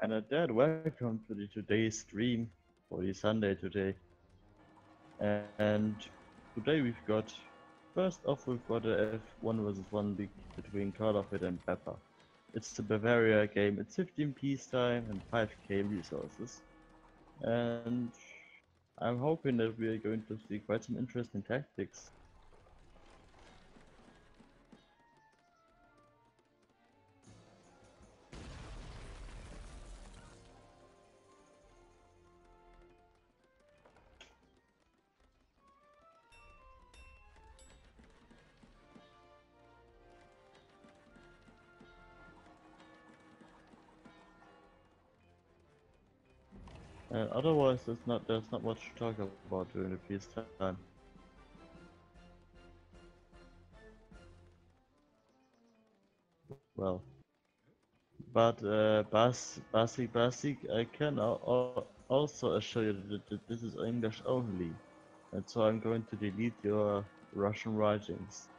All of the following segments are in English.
And at that, welcome to the today's stream for the Sunday today. And today we've got, first off, we've got a F1 versus 1 league between Call of It and Pepper. It's the Bavaria game, it's 15 peacetime and 5k resources. And I'm hoping that we are going to see quite some interesting tactics. And otherwise, there's not much to talk about during the peacetime. Well, but Basic, I can also assure you that this is English only, and so I'm going to delete your Russian writings.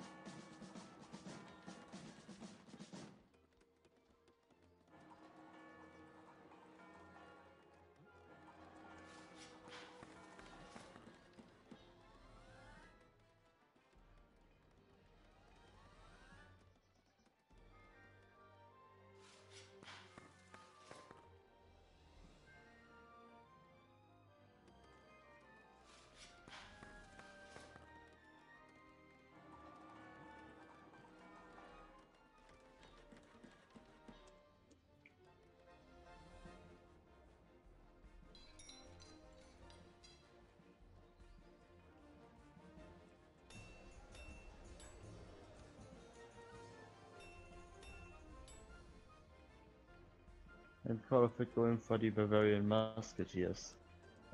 And Call of it going for the Bavarian musketeers.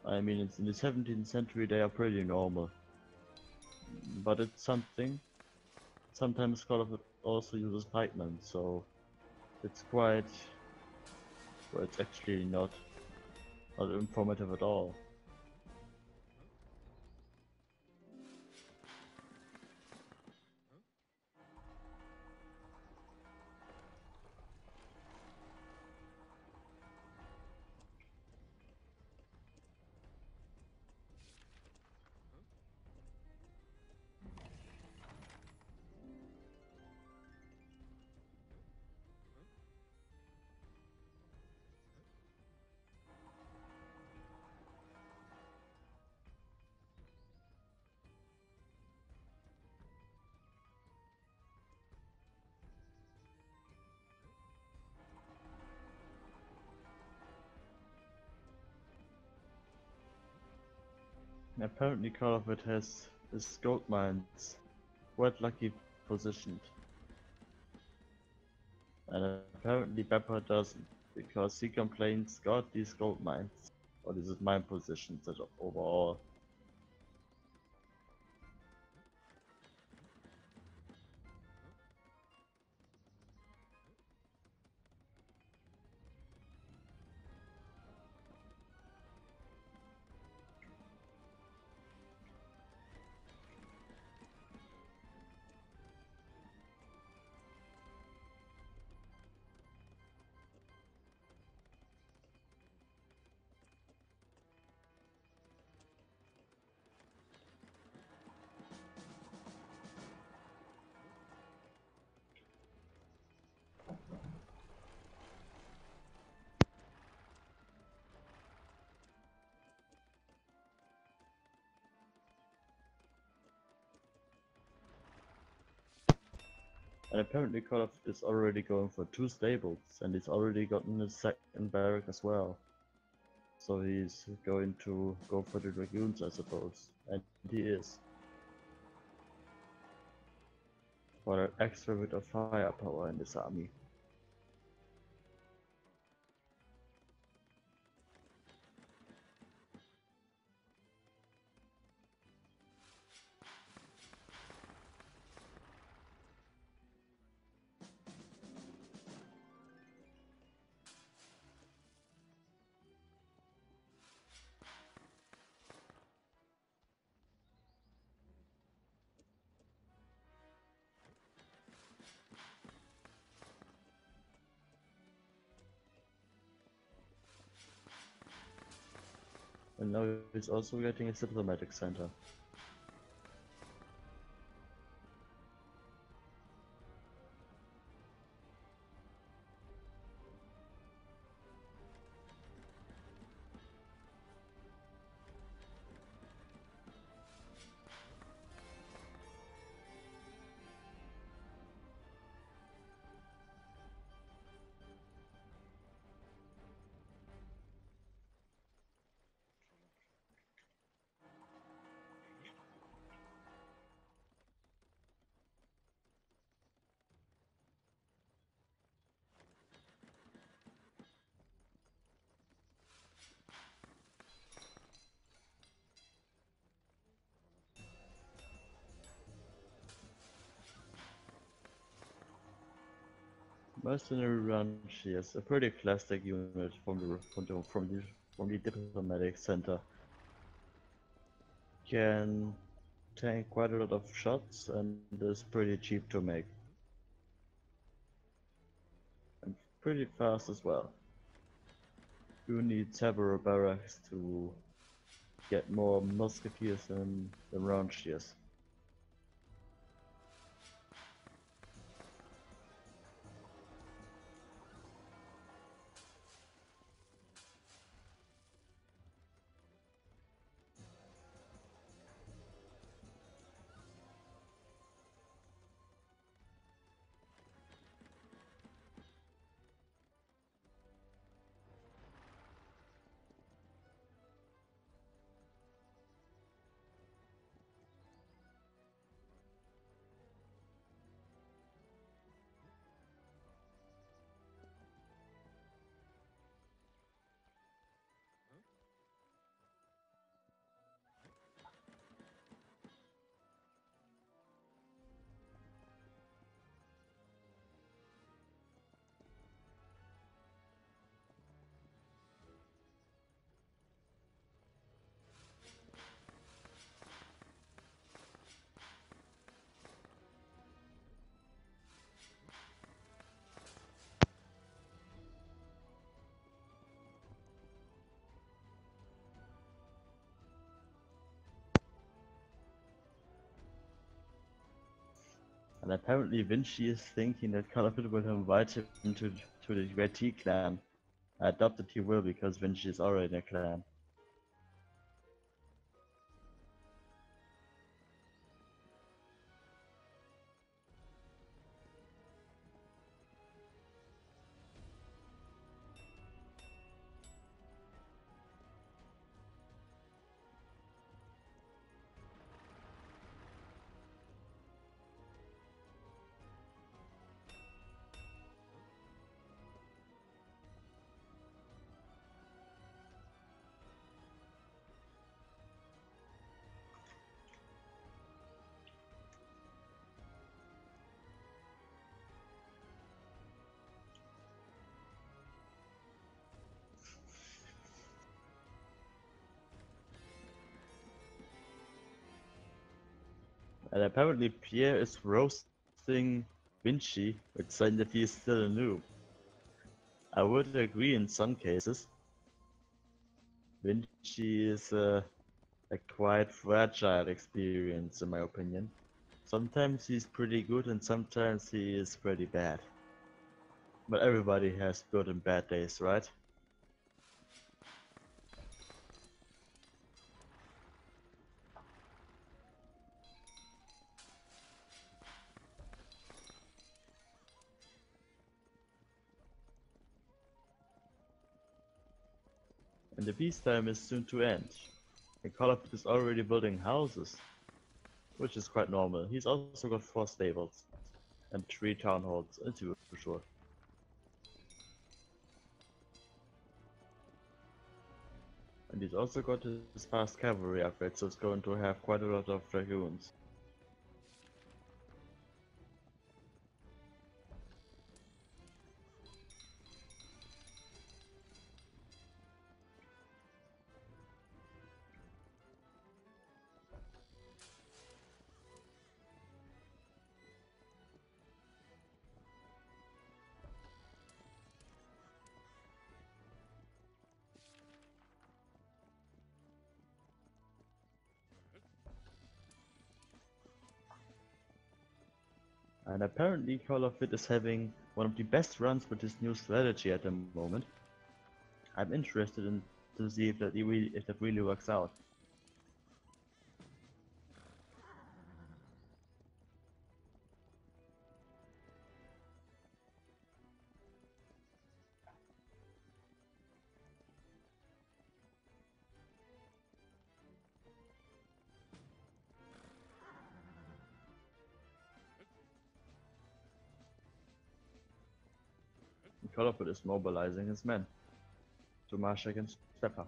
I mean, it's in the 17th century, they are pretty normal, but it's something. Sometimes Call of it also uses pikemen, so it's quite, well, it's actually not informative at all. Apparently Call of it has his gold mines quite lucky positioned. And apparently Pepper doesn't, because he complains, God, these gold mines. Or this is mine positions that overall. And apparently Call of is already going for 2 stables, and he's already gotten his second barrack as well. So he's going to go for the Dragoons, I suppose. And he is. For an extra bit of firepower in this army. And now he's also getting a diplomatic center. Mercenary Ranch, yes, a pretty classic unit from the diplomatic center. Can tank quite a lot of shots and is pretty cheap to make. And pretty fast as well. You need several barracks to get more musketeers than roundshears. And apparently Vinci is thinking that Calafit will invite him to the Red Tea clan. I doubt that he will because Vinci is already in a clan. And apparently Pierre is roasting Vinci with saying that he is still a noob. I would agree in some cases. Vinci is a quite fragile experience in my opinion. Sometimes he's pretty good and sometimes he is pretty bad. But everybody has good and bad days, right? And the peacetime is soon to end. And Colopet is already building houses, which is quite normal. He's also got 4 stables and 3 town halls, as usual. And he's also got his fast cavalry upgrade, so it's going to have quite a lot of dragoons. And apparently Call of It is having one of the best runs with this new strategy at the moment. I'm interested in to see if that really works out. Call of It is mobilizing his men to march against Pepper.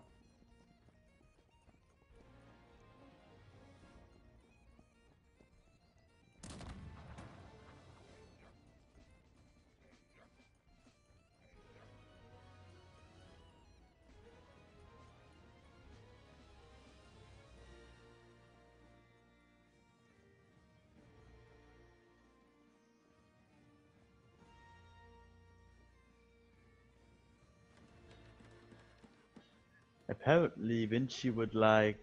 Apparently Vinci would like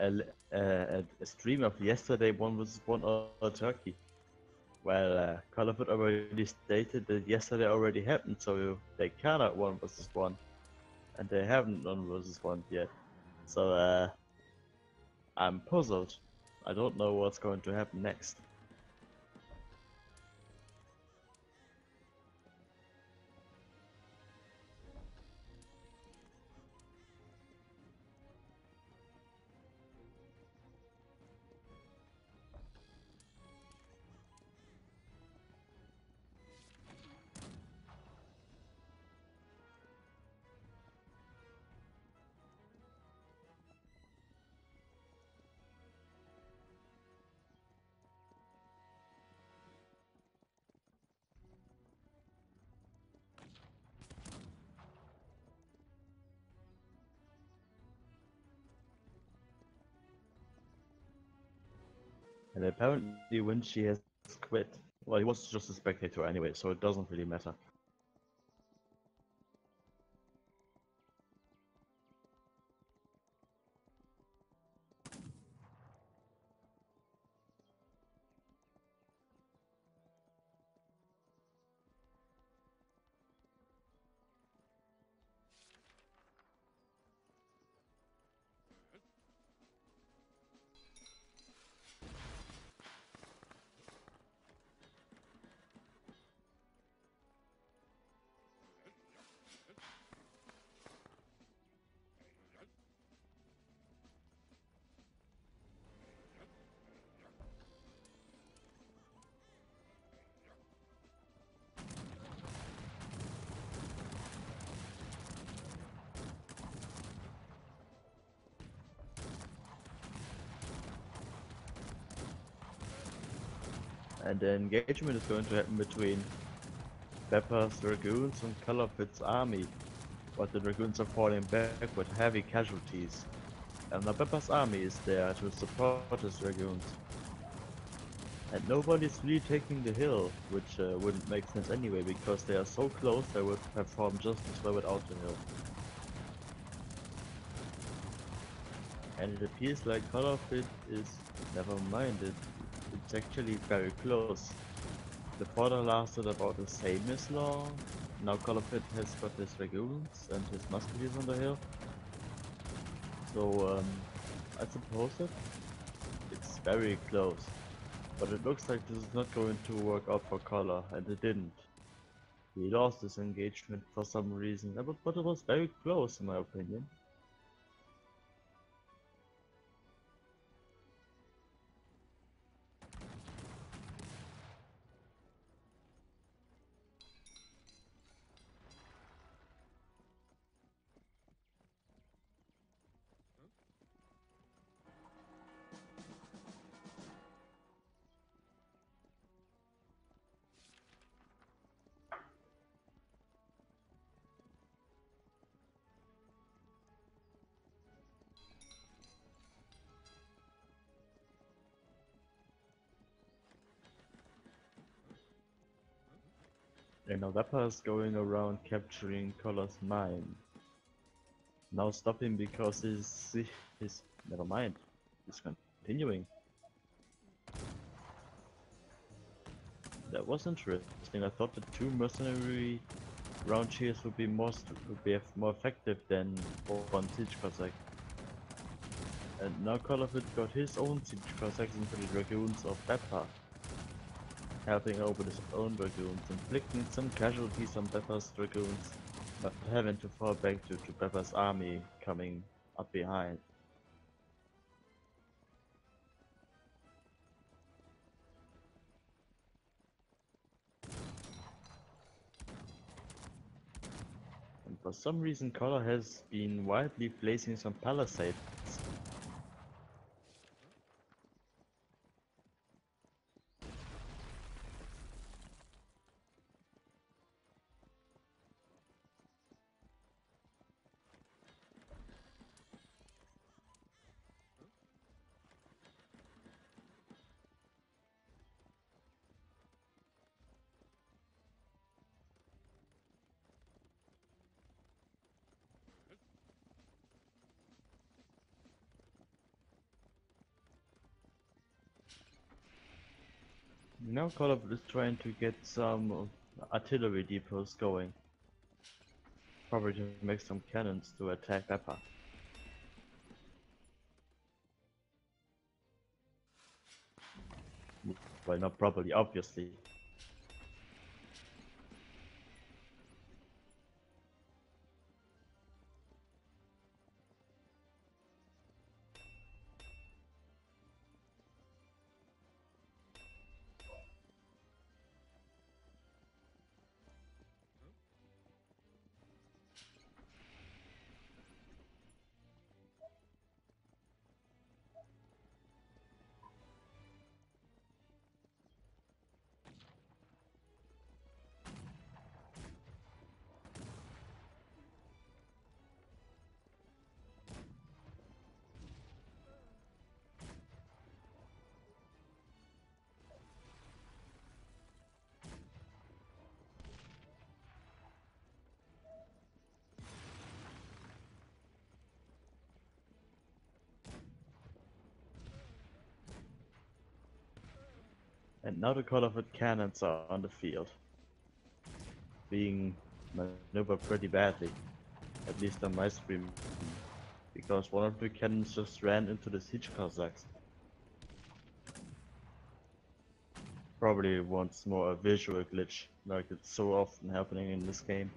a stream of yesterday 1 vs 1 or Turkey. Well, Call of It already stated that yesterday already happened, so they cannot 1 vs 1, and they haven't 1 vs 1 yet. So I'm puzzled. I don't know what's going to happen next. And apparently Vinci has quit. Well, he was just a spectator anyway, so it doesn't really matter. And the engagement is going to happen between Pepper's Dragoons and Call of It's army, but the Dragoons are falling back with heavy casualties. And now Pepper's army is there to support his Dragoons. And nobody's really taking the hill, which wouldn't make sense anyway, because they are so close they would perform just as well without the hill. And it appears like Call of It is, never mind, it's actually very close. The border lasted about the same as long. Now Call of It has got his Dragoons and his Musketeers on the hill. So I suppose that it's very close. But it looks like this is not going to work out for Color, and it didn't. He lost this engagement for some reason, but it was very close in my opinion. And now Vapor is going around capturing Color's mine. Now stopping because his never mind. He's continuing. That was interesting. I thought the two mercenary round cheers would be more effective than one siege Cossack. And now Kolofit got his own siege Cossacks into the dragoons of Beppa, helping over his own dragoons, inflicting some casualties on Beppa's dragoons, but having to fall back due to Beppa's army coming up behind. And for some reason Kola has been wildly placing some palisades. Now Call of is trying to get some artillery depots going. Probably to make some cannons to attack Peppa. Well, not properly, obviously. And now the Call of It cannons are on the field, being maneuvered pretty badly, at least on my stream, because one of the cannons just ran into the siege Cossacks. Probably once more a visual glitch, like it's so often happening in this game.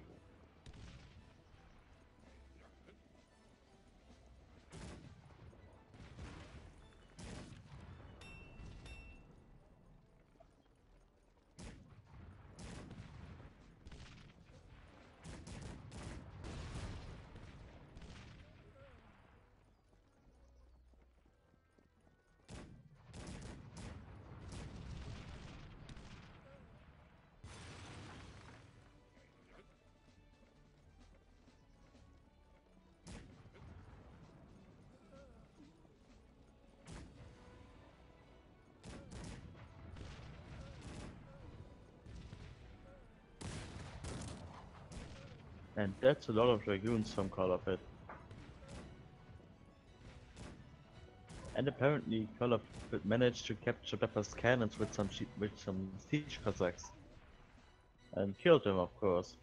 And that's a lot of dragoons from Call of It. And apparently Call of It managed to capture Pepper's cannons with some siege Cossacks. And killed them, of course.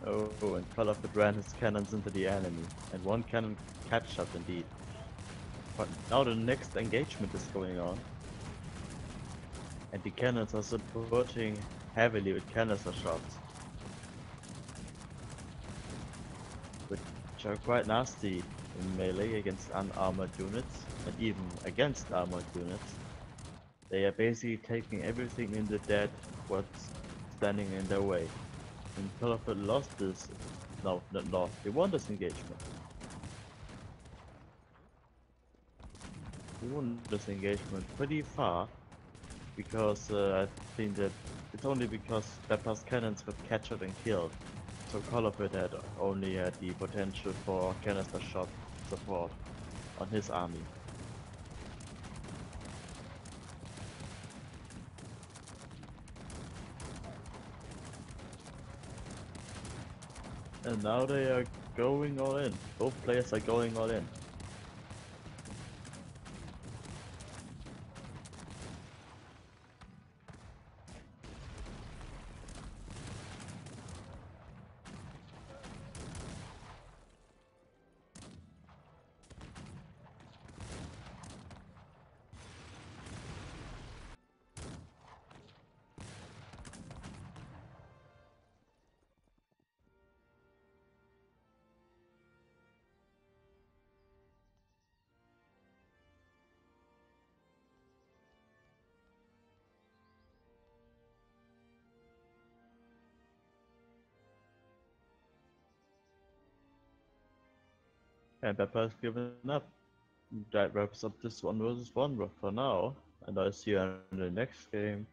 Oh, and Call of It ran his cannons into the enemy, and one cannon catch-up indeed. But now the next engagement is going on, and the cannons are supporting heavily with canister shots, which are quite nasty in melee against unarmored units, and even against armored units. They are basically taking everything in the dead what's standing in their way. And Colorful lost this, no, not lost, they won this engagement. They won this engagement pretty far, because I think that it's only because Pepper's cannons got captured and killed. So Colorful had only had the potential for canister shot support on his army. And now they are going all in. Both players are going all in. And Pepper's given up. That wraps up this 1 versus 1 for now. And I'll see you in the next game.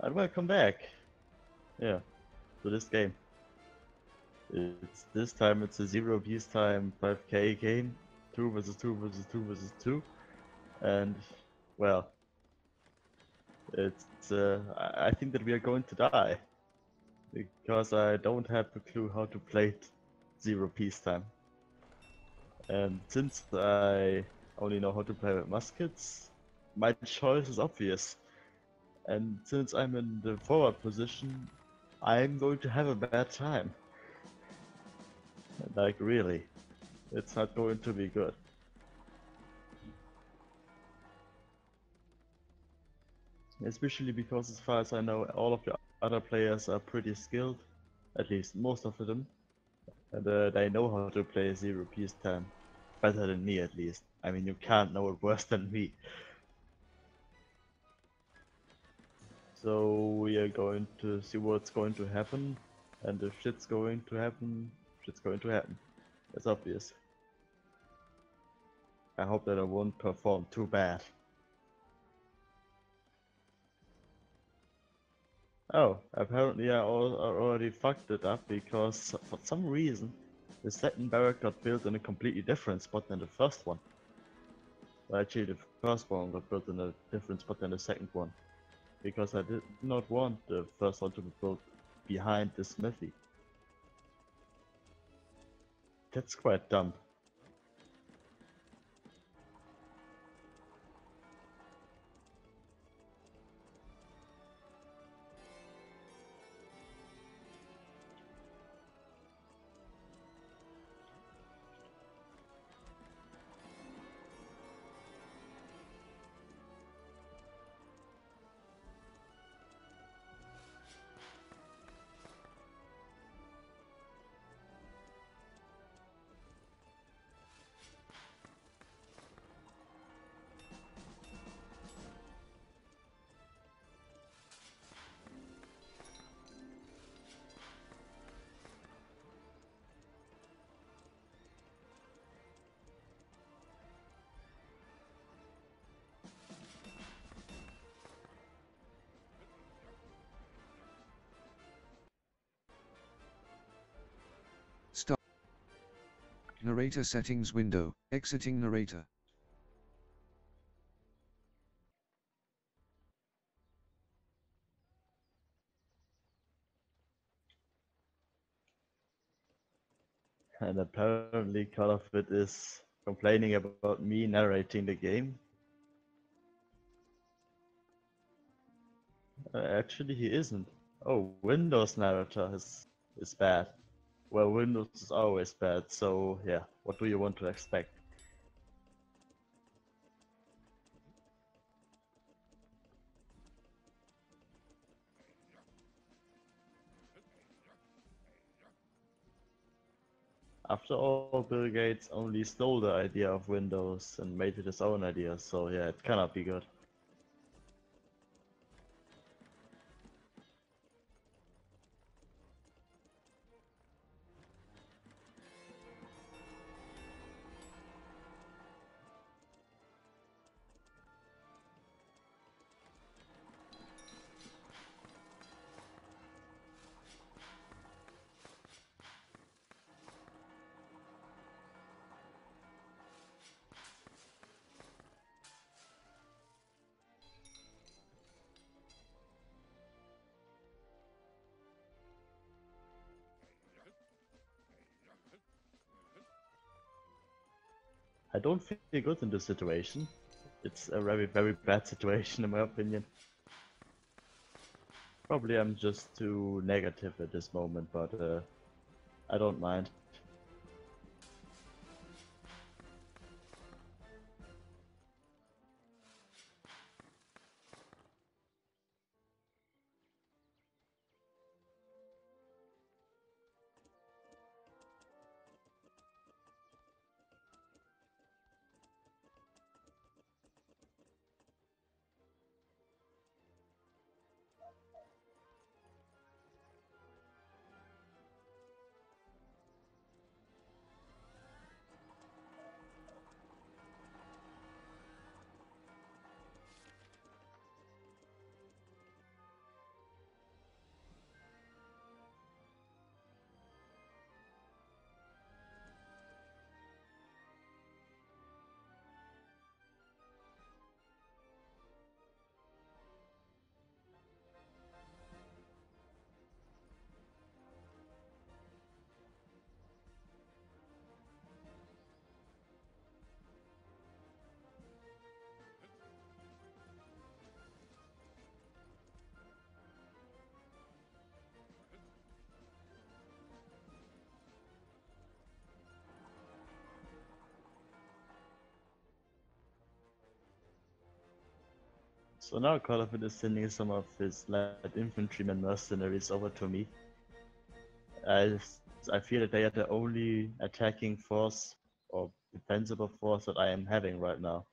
And welcome back. Yeah, to this game. This time it's a zero peacetime 5k game. 2 versus 2 versus 2 versus 2. And well, I think that we are going to die. Because I don't have a clue how to play zero peacetime. And since I only know how to play with muskets, my choice is obvious. And since I'm in the forward position, I'm going to have a bad time. Like really, it's not going to be good. Especially because as far as I know, all of the other players are pretty skilled, at least most of them. And they know how to play zero peacetime better than me at least. I mean, you can't know it worse than me. So we are going to see what's going to happen, and if shit's going to happen, shit's going to happen. That's obvious. I hope that I won't perform too bad. Oh, apparently I already fucked it up because for some reason the second barrack got built in a completely different spot than the first one. Well, actually, the first one got built in a different spot than the second one. Because I did not want the first one to be built behind the smithy. That's quite dumb. Stop. Narrator settings window, exiting narrator. And apparently Call of it is complaining about me narrating the game. Actually he isn't. Oh, Windows narrator is bad. Well, Windows is always bad, so yeah, what do you want to expect? After all, Bill Gates only stole the idea of Windows and made it his own idea, so yeah, it cannot be good. I don't feel good in this situation. It's a very, very bad situation in my opinion. Probably I'm just too negative at this moment, but I don't mind. So now Call of Duty is sending some of his light infantrymen mercenaries over to me. I, I feel that they are the only attacking force or defensible force that I am having right now.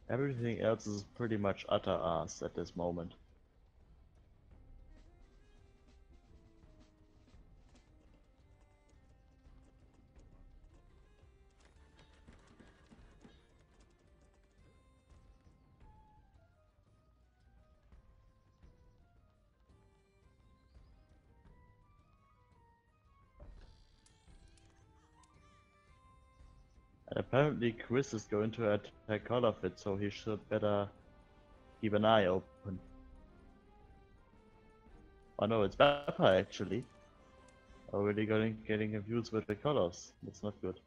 Everything else is pretty much utter ass at this moment. And apparently Chris is going to attack Call of it, so he should better keep an eye open. Oh no, it's Pepper actually. Already getting confused with the colors. That's not good.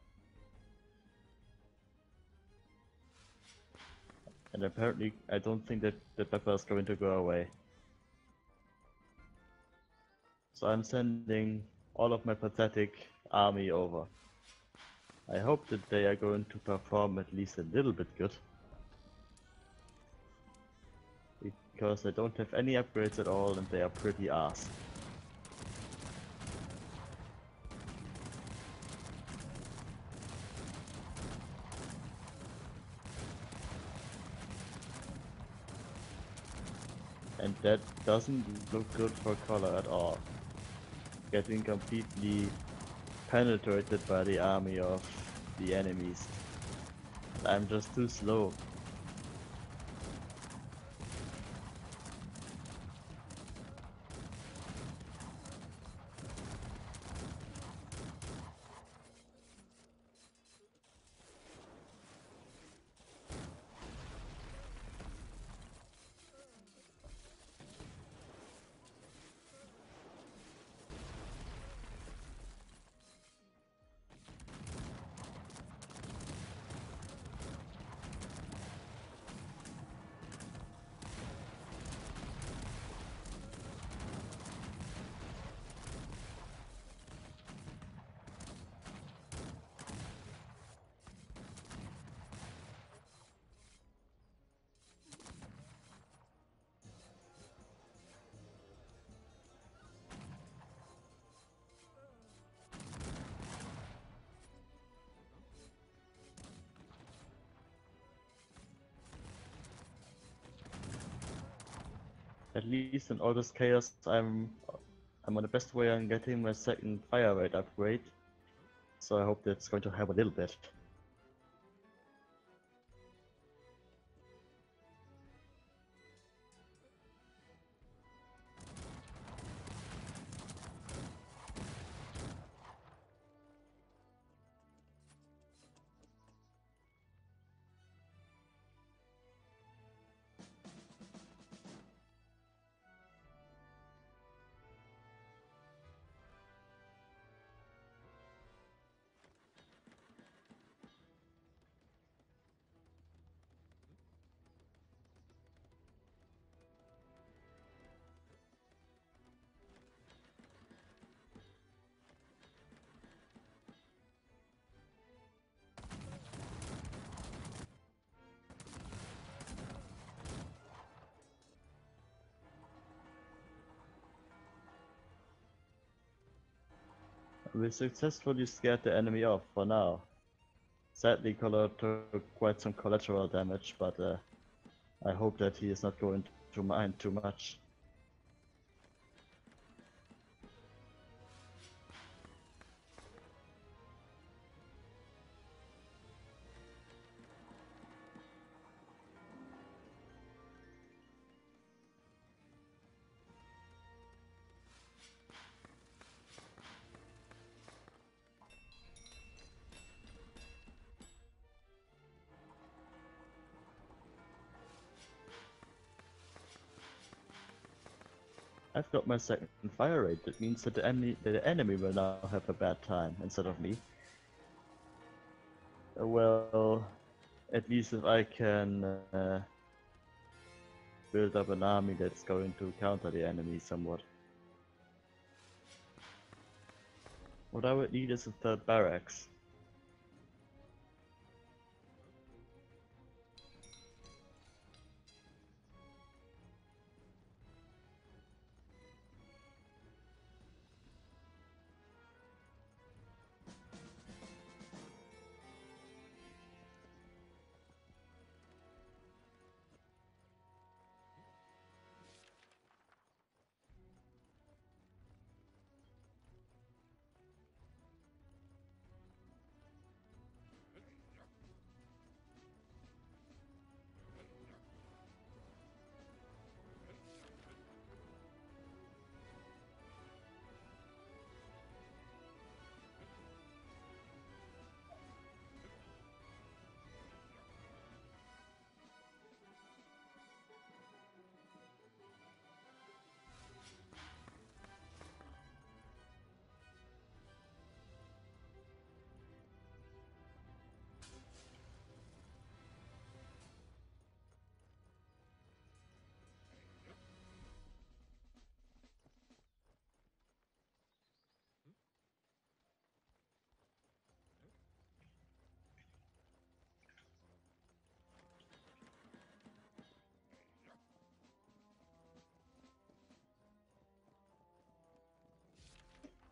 And apparently I don't think that the Pepper is going to go away. So I'm sending all of my pathetic army over. I hope that they are going to perform at least a little bit good. Because I don't have any upgrades at all and they are pretty ass. And that doesn't look good for color at all. Getting completely penetrated by the army of the enemies. I'm just too slow. At least in all this chaos, I'm on the best way on getting my second fire rate upgrade. So I hope that's going to help a little bit. We successfully scared the enemy off for now. Sadly, Color took quite some collateral damage, but I hope that he is not going to mind too much. I've got my second fire rate. That means that the enemy will now have a bad time instead of me. Well, at least if I can build up an army that's going to counter the enemy somewhat. What I would need is a third barracks.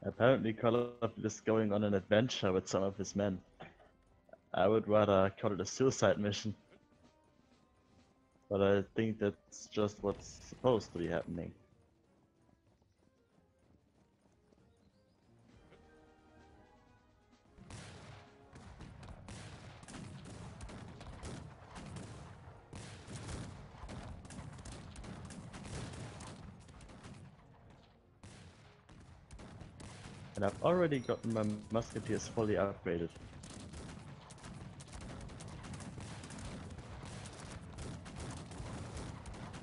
Apparently Kolov is going on an adventure with some of his men. I would rather call it a suicide mission. But I think that's just what's supposed to be happening. And I've already gotten my musketeers fully upgraded.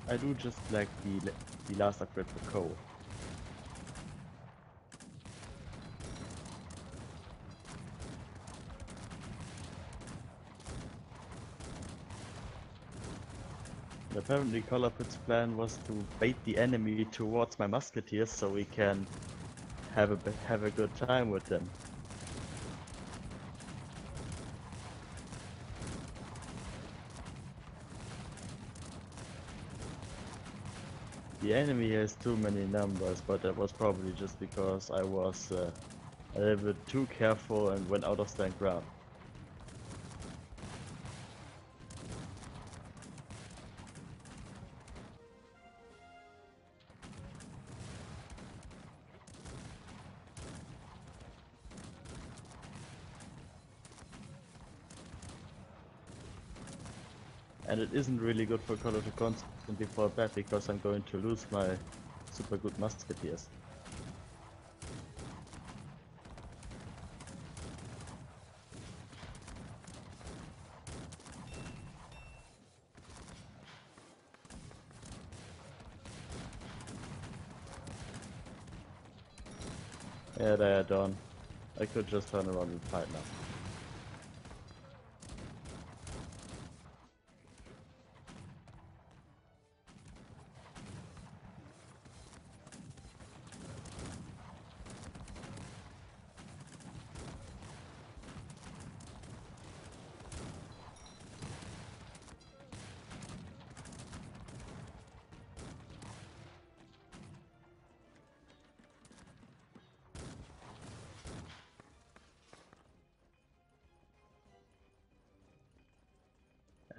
I do just like the last upgrade for Cole. And apparently Kolopit's plan was to bait the enemy towards my musketeers so we can have a good time with them. The enemy has too many numbers, but that was probably just because I was a little bit too careful and went out of stand ground. And it isn't really good for Colo to constantly fall back because I'm going to lose my super good musketeers. Yeah, they are done. I could just turn around and fight now.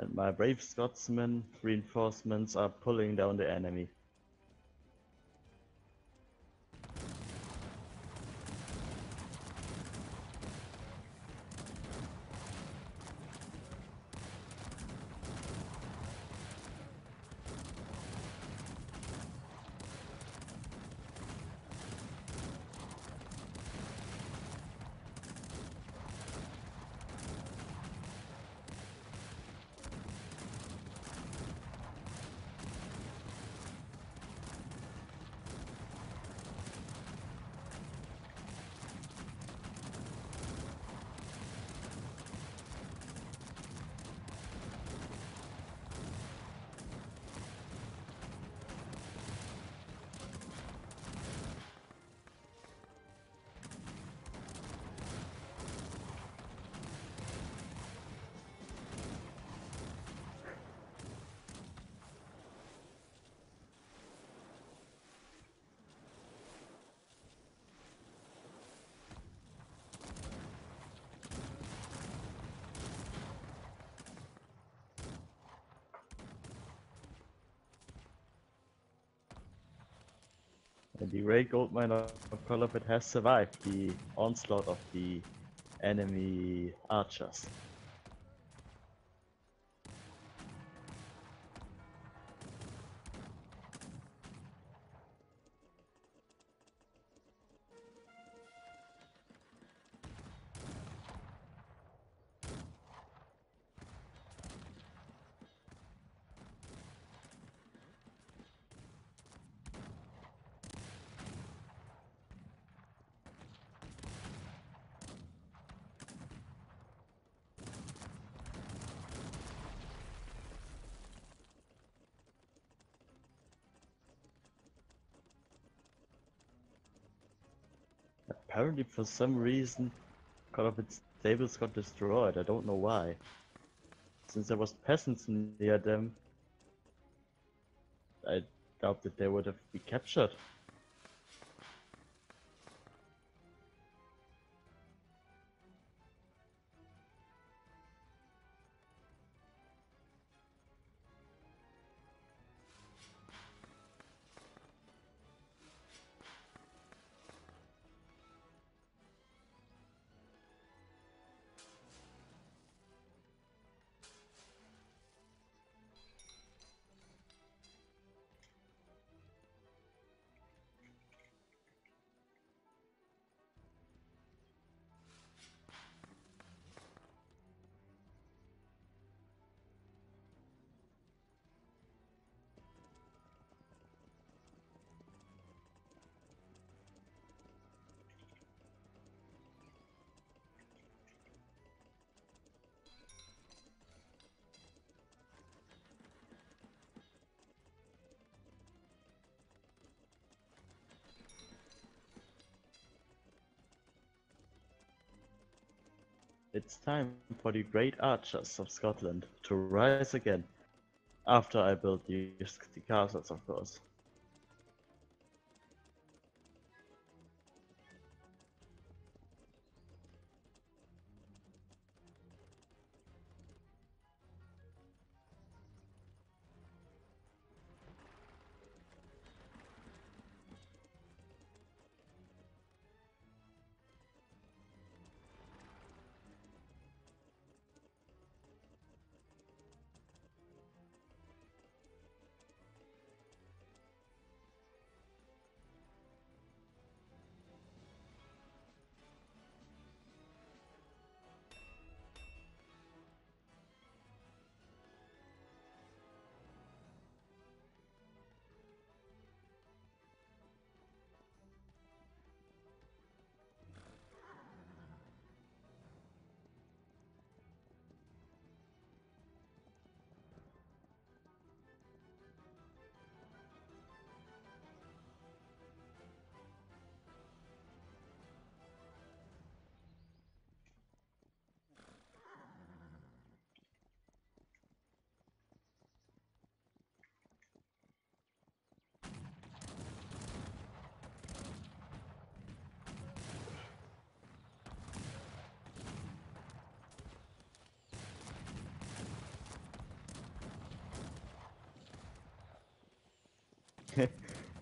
And my brave Scotsman reinforcements are pulling down the enemy. And the Grey Goldmine of Kolopit has survived the onslaught of the enemy archers. Apparently for some reason Kolopit's stables got destroyed, I don't know why. Since there was peasants near them, I doubt that they would have been captured. It's time for the great archers of Scotland to rise again. After I build the castles, of course.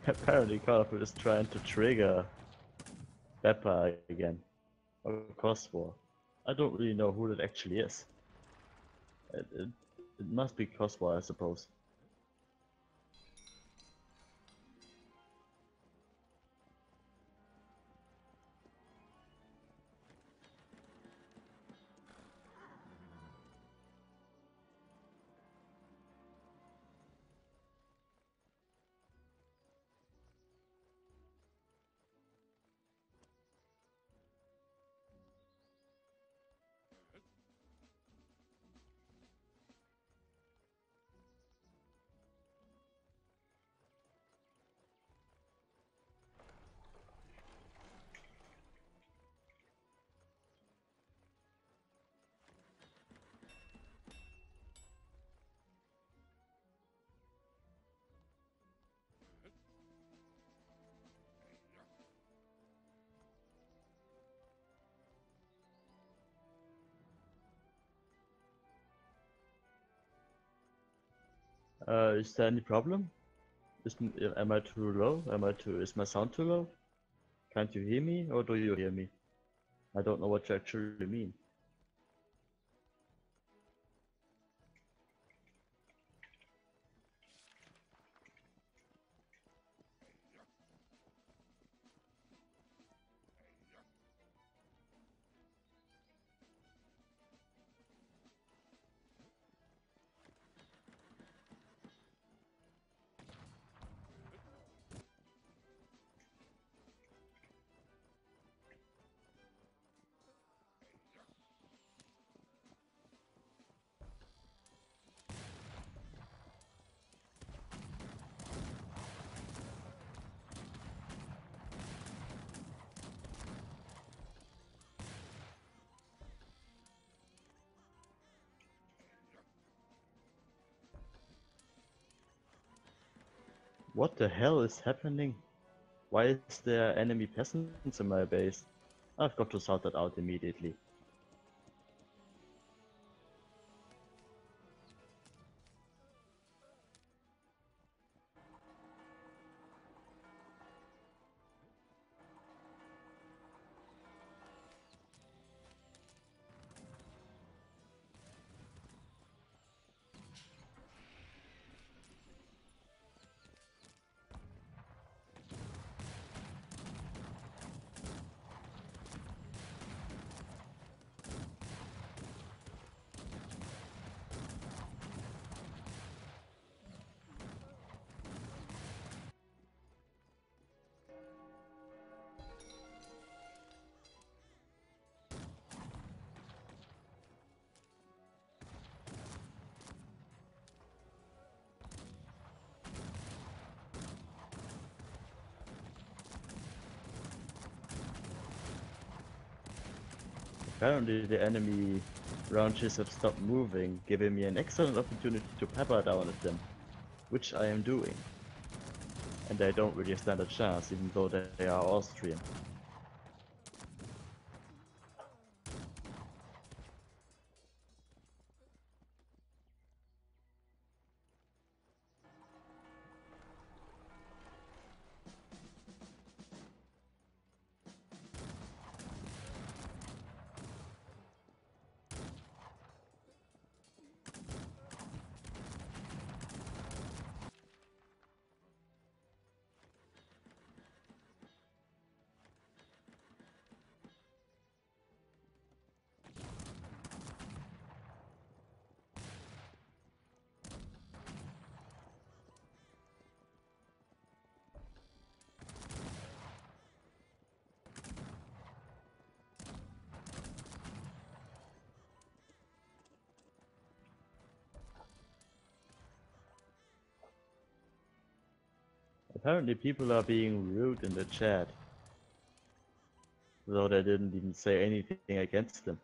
Apparently Colorful is trying to trigger Pepper again. Or Cosmore. I don't really know who that actually is. It must be Cosmore, I suppose. Is there any problem? Am I too low? Is my sound too low? Can't you hear me, or do you hear me? I don't know what you actually mean. What the hell is happening? Why is there enemy peasants in my base? I've got to sort that out immediately. Apparently the enemy launches have stopped moving, giving me an excellent opportunity to pepper down at them, which I am doing. And they don't really stand a chance, even though they are Austrian. Apparently people are being rude in the chat, though they didn't even say anything against them.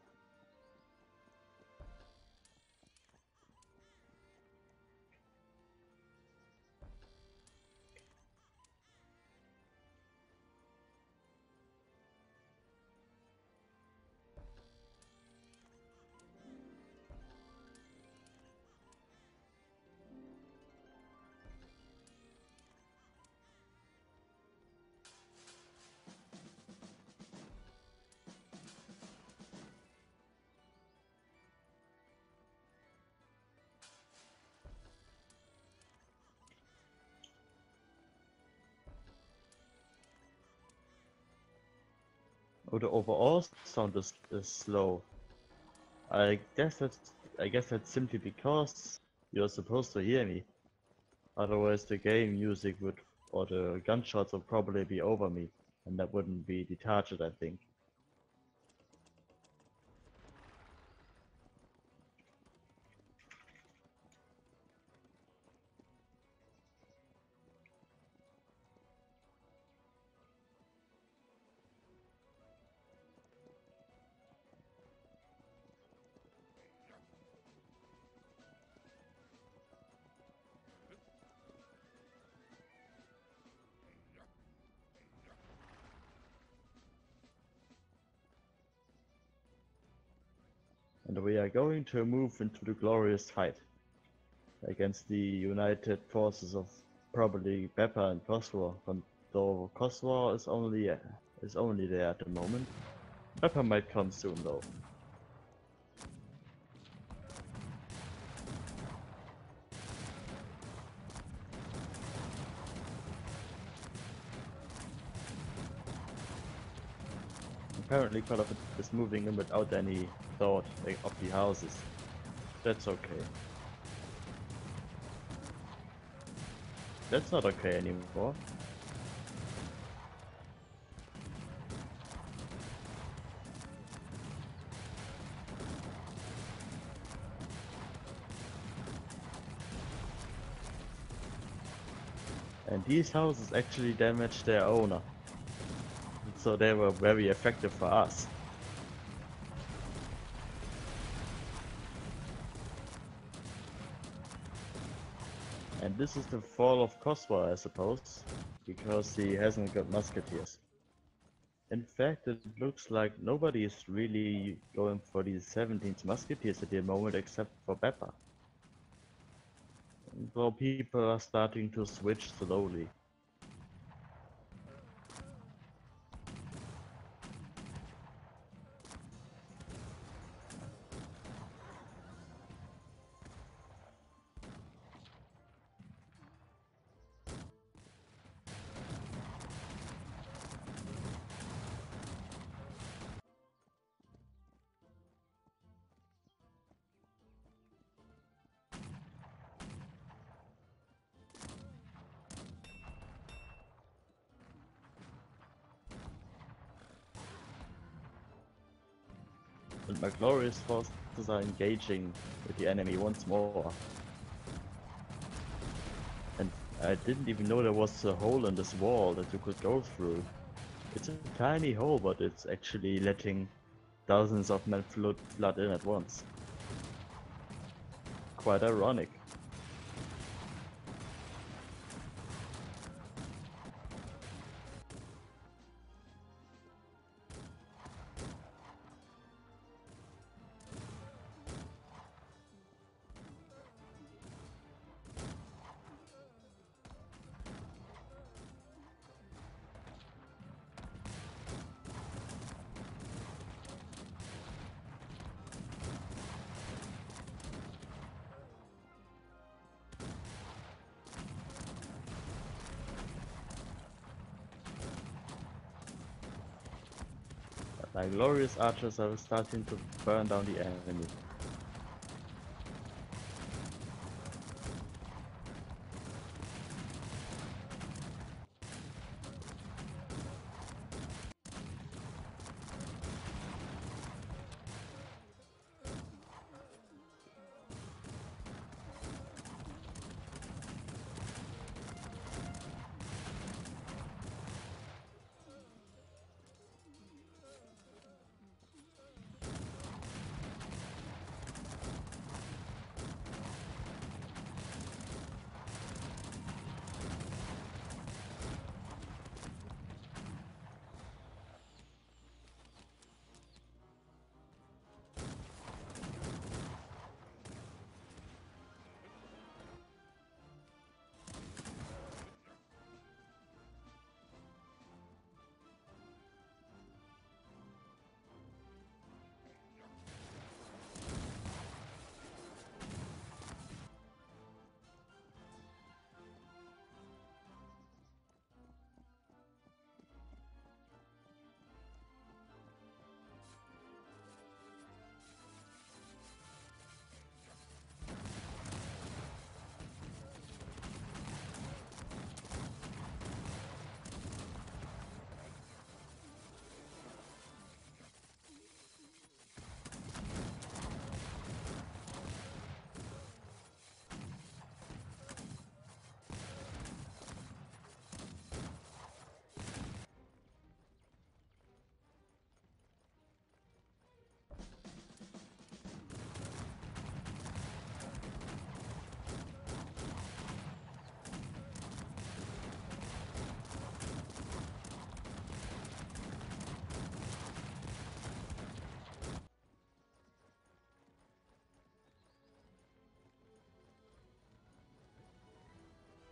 Oh, the overall sound is slow. I guess that's simply because you're supposed to hear me. Otherwise the game music would or the gunshots would probably be over me, and that wouldn't be the target, I think. And we are going to move into the glorious fight against the united forces of probably Pepper and Kosovo, though Kosovo is only there at the moment. Pepper might come soon though. Apparently Call of is moving in without any thought of the houses. That's okay. That's not okay anymore. And these houses actually damaged their owner. So they were very effective for us. And this is the fall of Kosovo, I suppose, because he hasn't got musketeers. In fact, it looks like nobody is really going for these 17th musketeers at the moment except for Beppa. So people are starting to switch slowly. And my glorious forces are engaging with the enemy once more. And I didn't even know there was a hole in this wall that you could go through. It's a tiny hole, but it's actually letting thousands of men flood in at once. Quite ironic. My glorious archers are starting to burn down the enemy.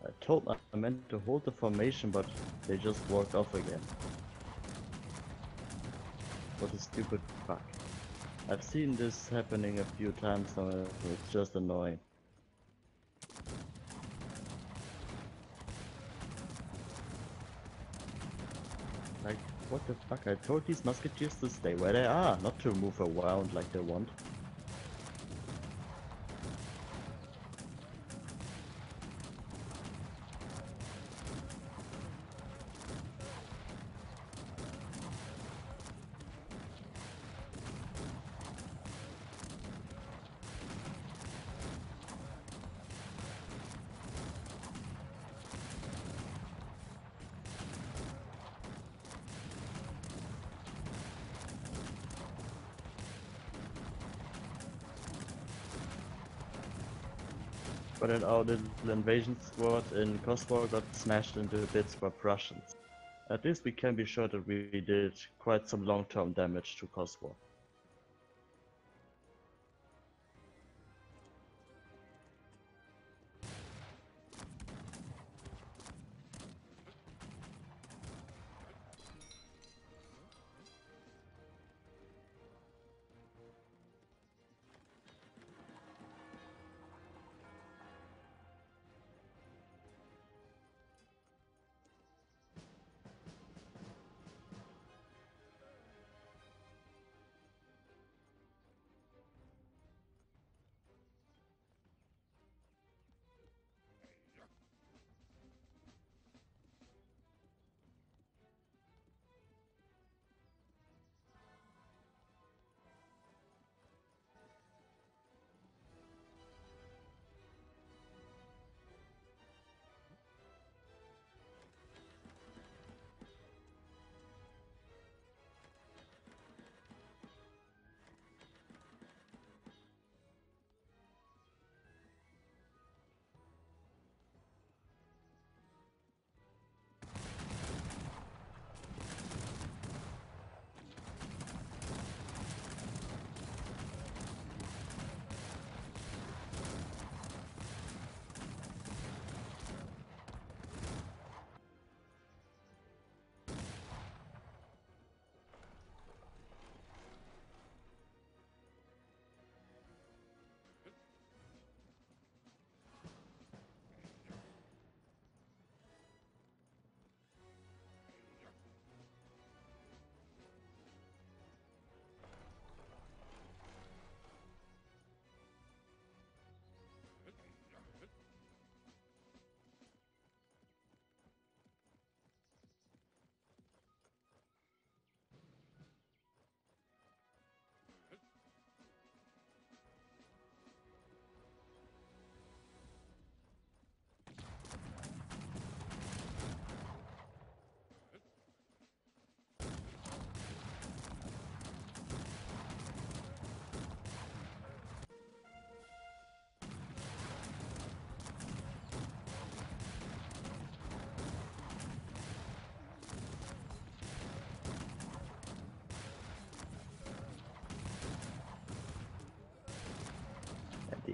I told my men to hold the formation, but they just walked off again. What a stupid fuck. I've seen this happening a few times now, it's just annoying. Like, what the fuck? I told these musketeers to stay where they are, not to move around like they want. But then our little invasion squad in Kosovo got smashed into bits by Prussians. At least we can be sure that we did quite some long-term damage to Kosovo.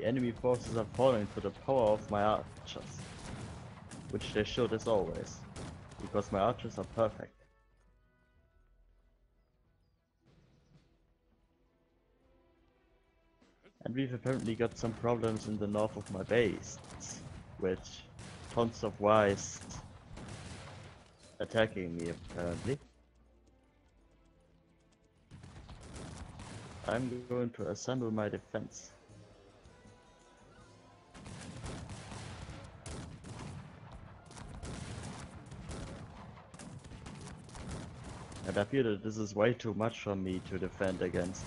enemy forces are falling to the power of my archers, which they should as always, because my archers are perfect. And we've apparently got some problems in the north of my base, with tons of Ys attacking me apparently. I'm going to assemble my defense. And I feel that this is way too much for me to defend against.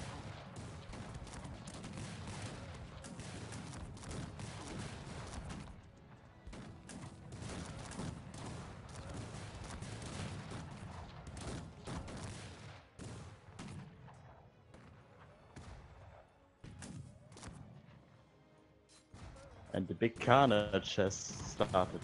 And the big carnage has started.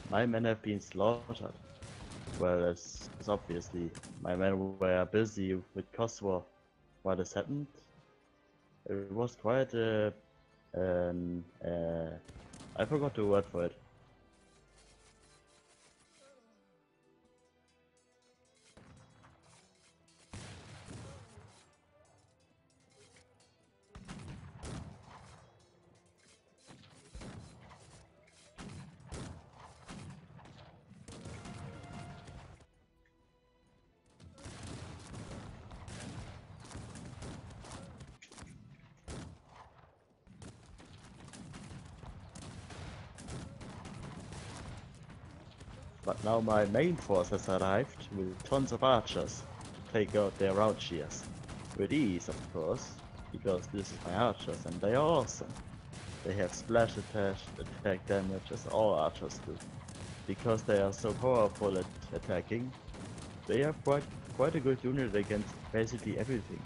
My men have been slaughtered. Well, as obviously my men were busy with Kosovo while this happened. It was quite I forgot the word for it. But now my main force has arrived with tons of archers to take out their archers. With ease, of course, because this is my archers and they are awesome. They have splash attack damage as all archers do. Because they are so powerful at attacking, they are quite a good unit against basically everything.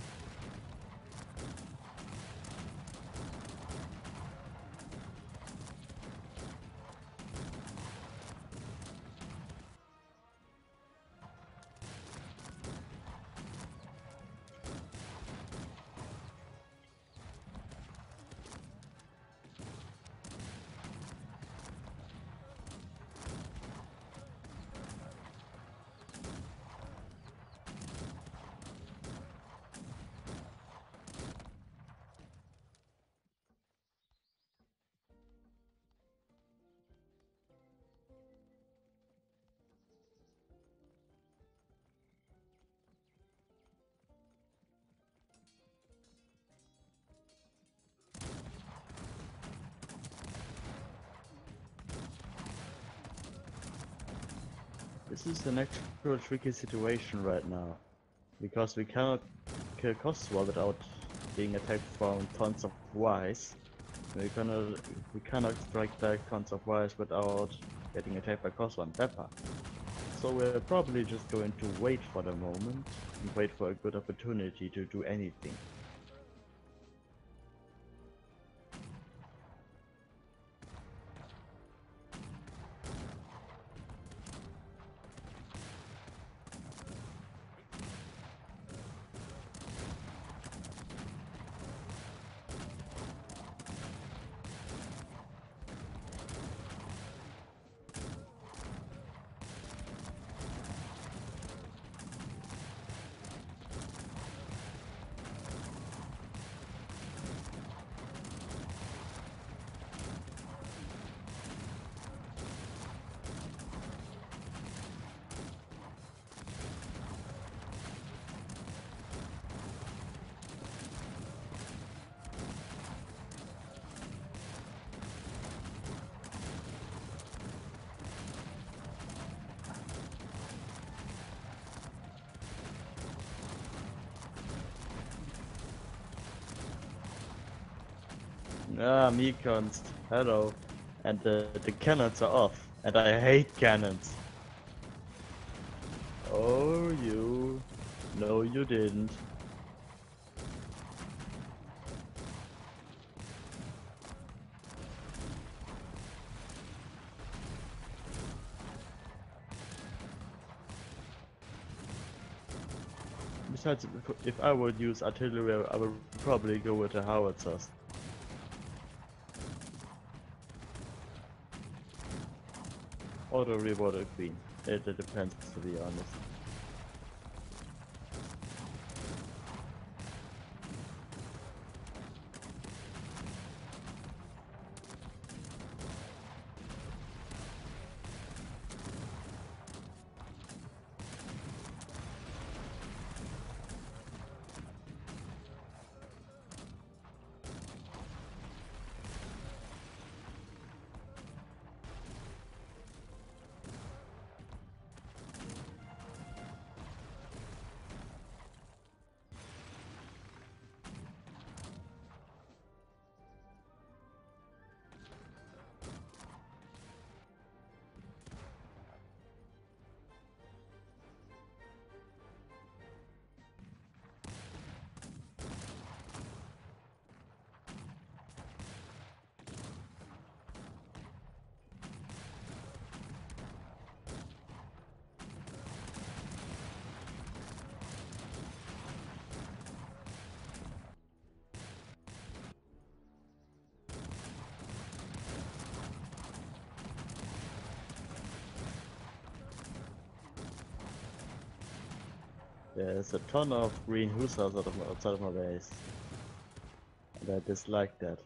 This is an actual tricky situation right now, because we cannot kill Kosovo without being attacked from tons of Ys. We cannot strike back tons of Ys without getting attacked by Kosovo and Pepper. So we're probably just going to wait for the moment and wait for a good opportunity to do anything. Ah, me const. Hello. And the cannons are off. And I hate cannons. Oh, you. No, you didn't. Besides, if I would use artillery, I would probably go with the howitzers. Or the rewarder queen. It depends, to be honest. There's a ton of green hussars outside of my base. And I dislike that.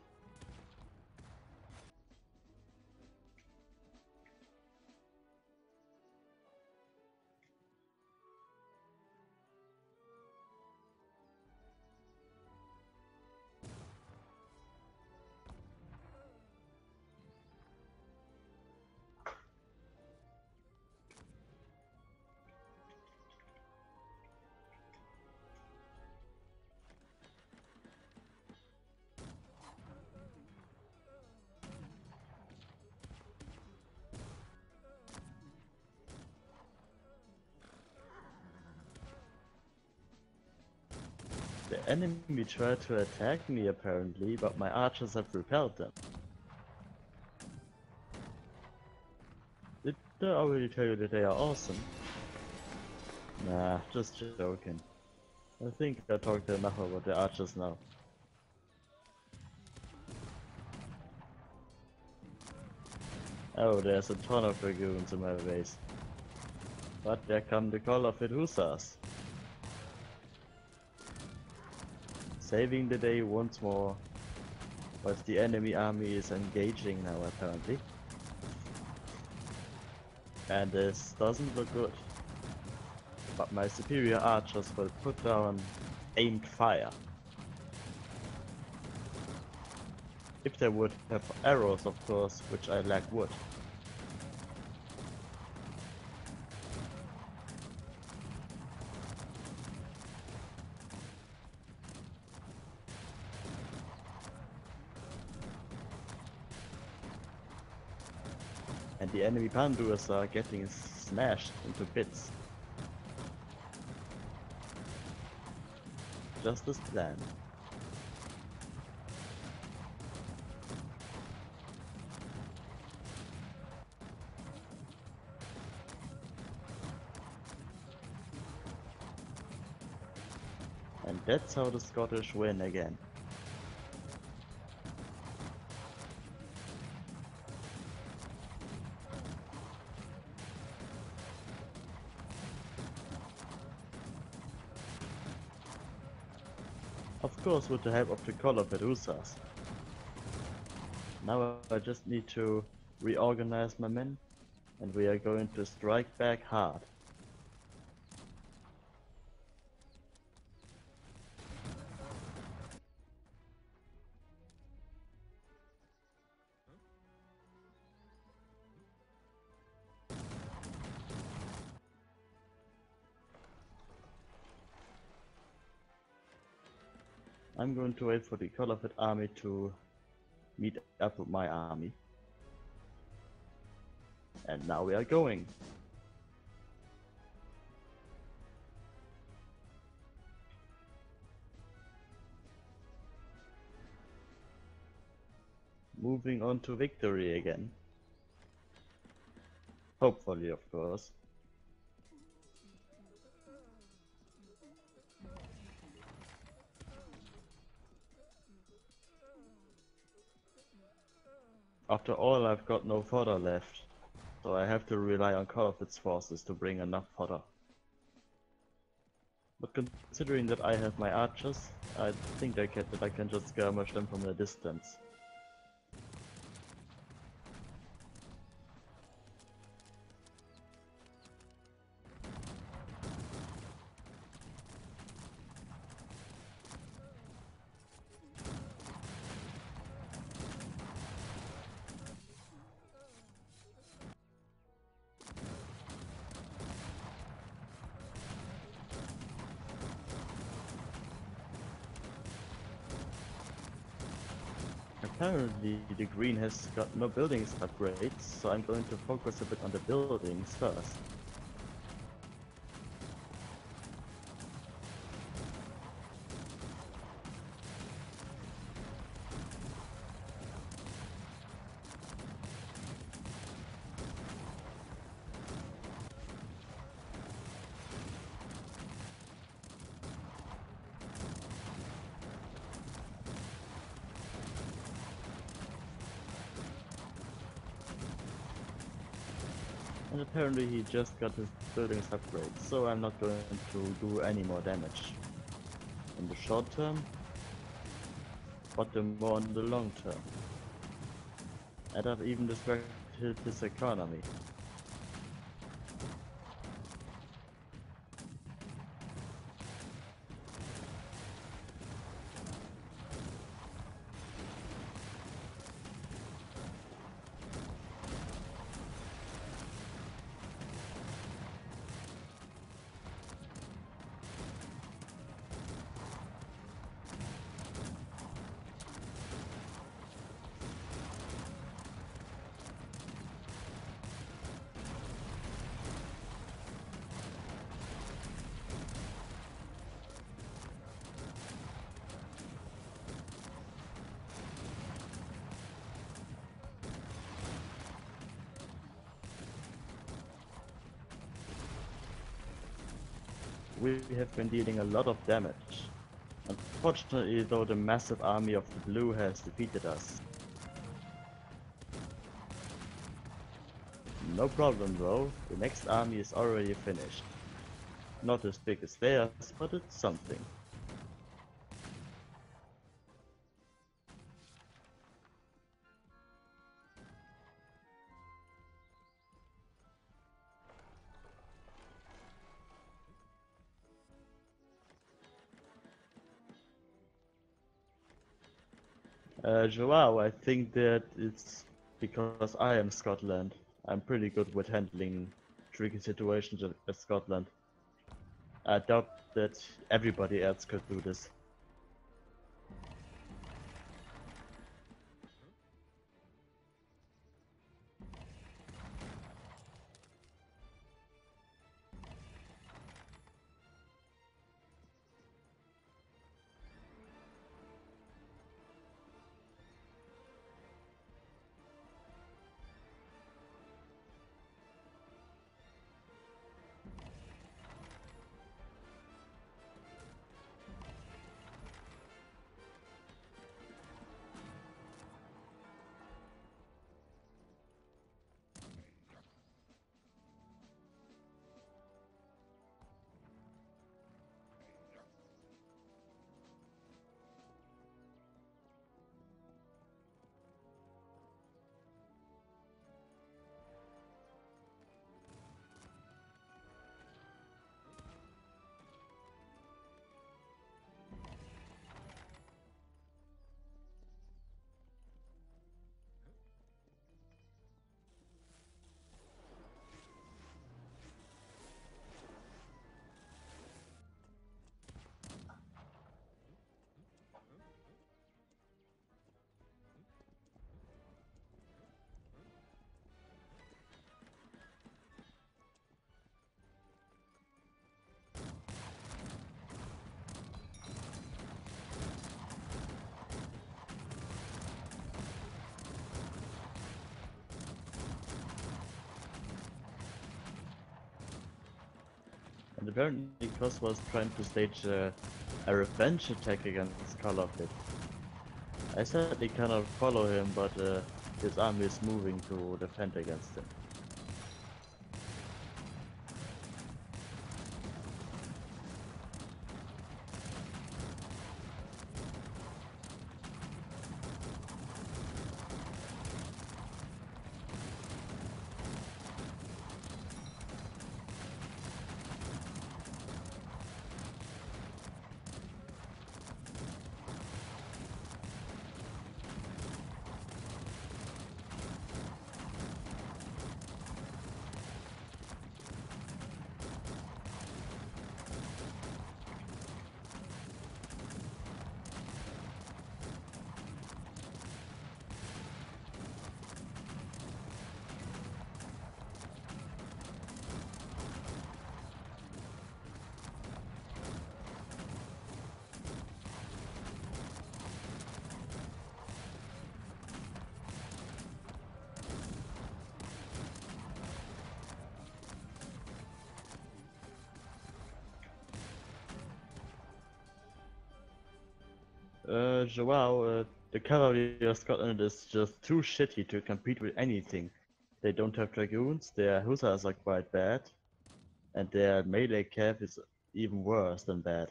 The enemy tried to attack me apparently, but my archers have repelled them. Did I already tell you that they are awesome? Nah, just joking. I think I talked enough about the archers now. Oh, there's a ton of dragoons in my base. But there come the call of it hussars. Saving the day once more, but the enemy army is engaging now apparently. And this doesn't look good. But my superior archers will put down aimed fire. If they would have arrows, of course, which I lack wood. And the enemy panduas are getting smashed into bits. Just as planned. And that's how the Scottish win again. Of course, with the help of the color Pedusas. Now I just need to reorganize my men, and we are going to strike back hard. I'm going to wait for the Colourfit army to meet up with my army. And now we are going. Moving on to victory again. Hopefully, of course. After all, I've got no fodder left, so I have to rely on Corsair's forces to bring enough fodder. But considering that I have my archers, I think that I can just skirmish them from a distance. Apparently the green has got no buildings upgrades, so I'm going to focus a bit on the buildings first. And apparently he just got his buildings upgrades, so I'm not going to do any more damage in the short term, but the more in the long term. And I've even distracted his economy. We have been dealing a lot of damage. Unfortunately, though, the massive army of the blue has defeated us. No problem though, the next army is already finished. Not as big as theirs, but it's something. Joao, I think that it's because I am Scotland. I'm pretty good with handling tricky situations at Scotland. I doubt that everybody else could do this. And apparently Kos was trying to stage a revenge attack against Colorfit. I sadly cannot follow him, but his army is moving to defend against him. Joao, the cavalry of Scotland is just too shitty to compete with anything. They don't have dragoons, their hussars are quite bad, and their melee cav is even worse than bad.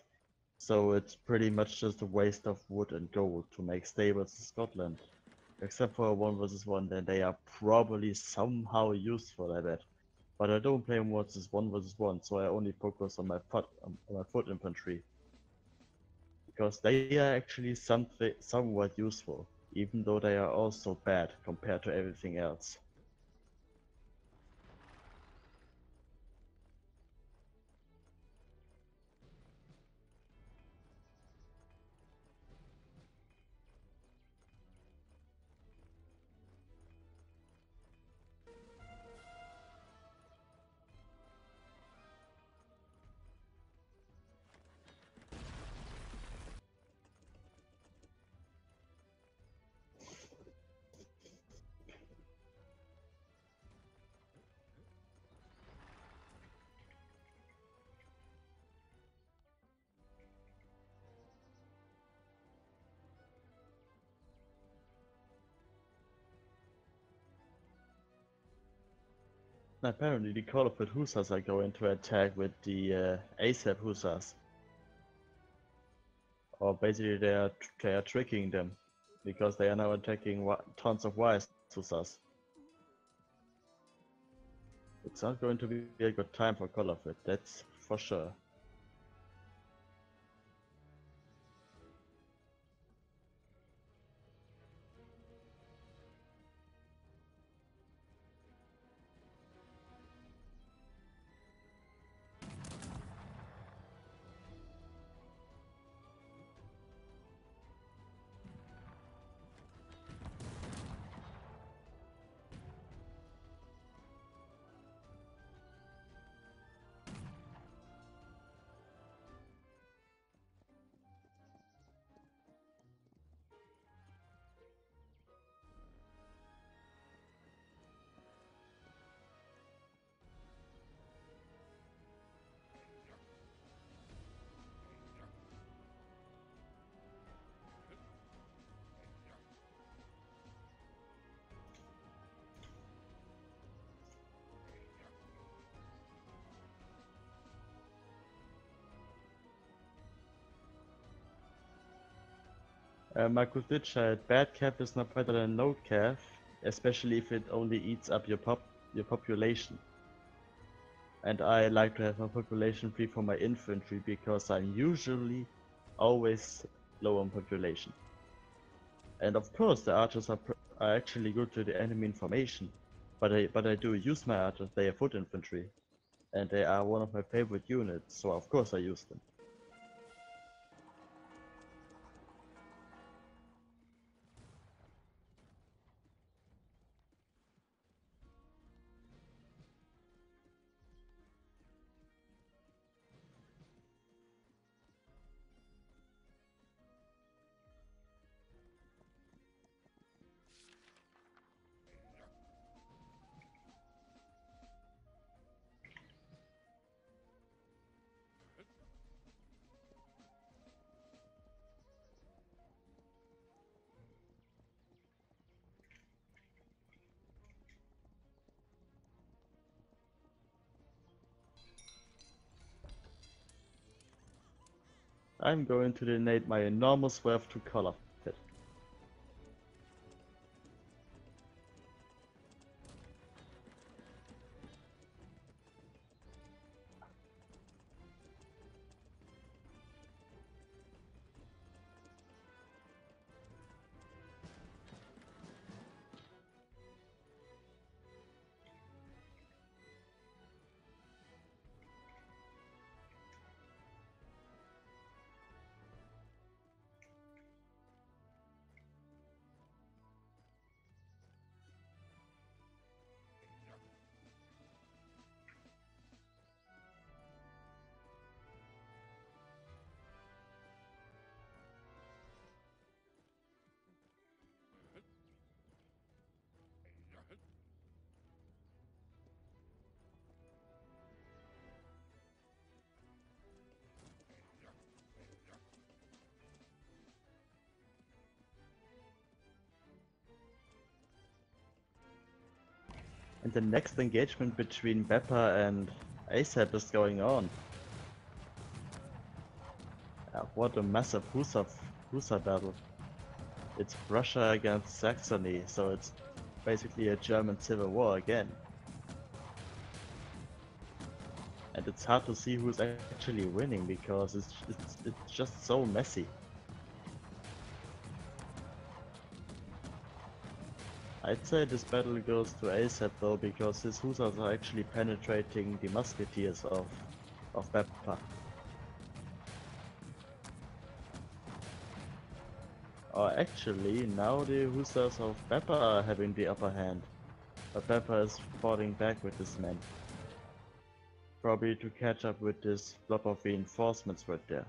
So it's pretty much just a waste of wood and gold to make stables in Scotland. Except for a 1 versus 1, then they are probably somehow useful, I bet. But I don't play 1 versus 1, so I only focus on my foot infantry. Because they are actually somewhat useful, even though they are also bad compared to everything else. Apparently the Colorfit Hussars are going to attack with the ASAP Hussars. Or basically they are tricking them, because they are now attacking tons of wise Hussars. It's not going to be a good time for Colorfit, that's for sure. Marcus did child, bad cav is not better than no cav, especially if it only eats up your population. And I like to have my population free for my infantry because I'm usually always low on population. And of course the archers are actually good to the enemy information, but I do use my archers, they are foot infantry. And they are one of my favorite units, so of course I use them. I'm going to donate my enormous wealth to Color Pit. And the next engagement between Beppa and ASAP is going on. What a massive Hussar battle. It's Russia against Saxony, so it's basically a German civil war again. And it's hard to see who's actually winning because it's just so messy. I'd say this battle goes to ASAP though, because his Hussars are actually penetrating the musketeers of Beppa. Or actually, now the Hussars of Beppa are having the upper hand. But Beppa is falling back with his men. Probably to catch up with this blob of reinforcements right there.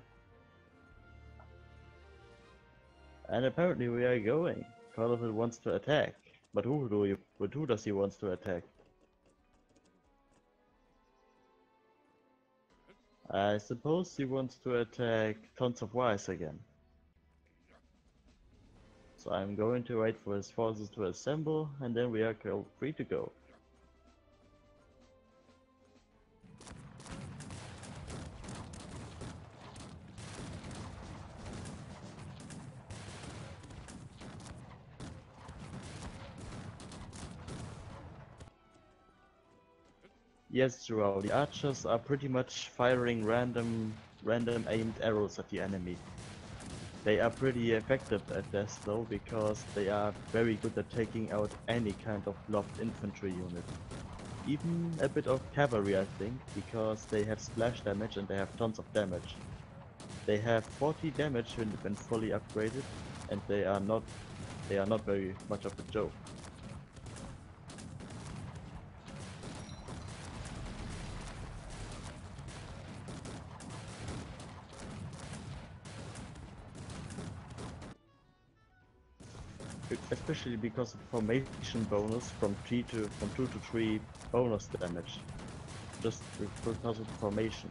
And apparently we are going. Call wants to attack. But who does he wants to attack? I suppose he wants to attack Tons of Wise again. So I'm going to wait for his forces to assemble, and then we are free to go. Yes, Joao, the archers are pretty much firing random aimed arrows at the enemy. They are pretty effective at this though, because they are very good at taking out any kind of blocked infantry unit. Even a bit of cavalry, I think, because they have splash damage and they have tons of damage. They have 40 damage when fully upgraded, and they are not very much of a joke. Especially because of formation bonus from 2 to 3 bonus damage, just because of the formation.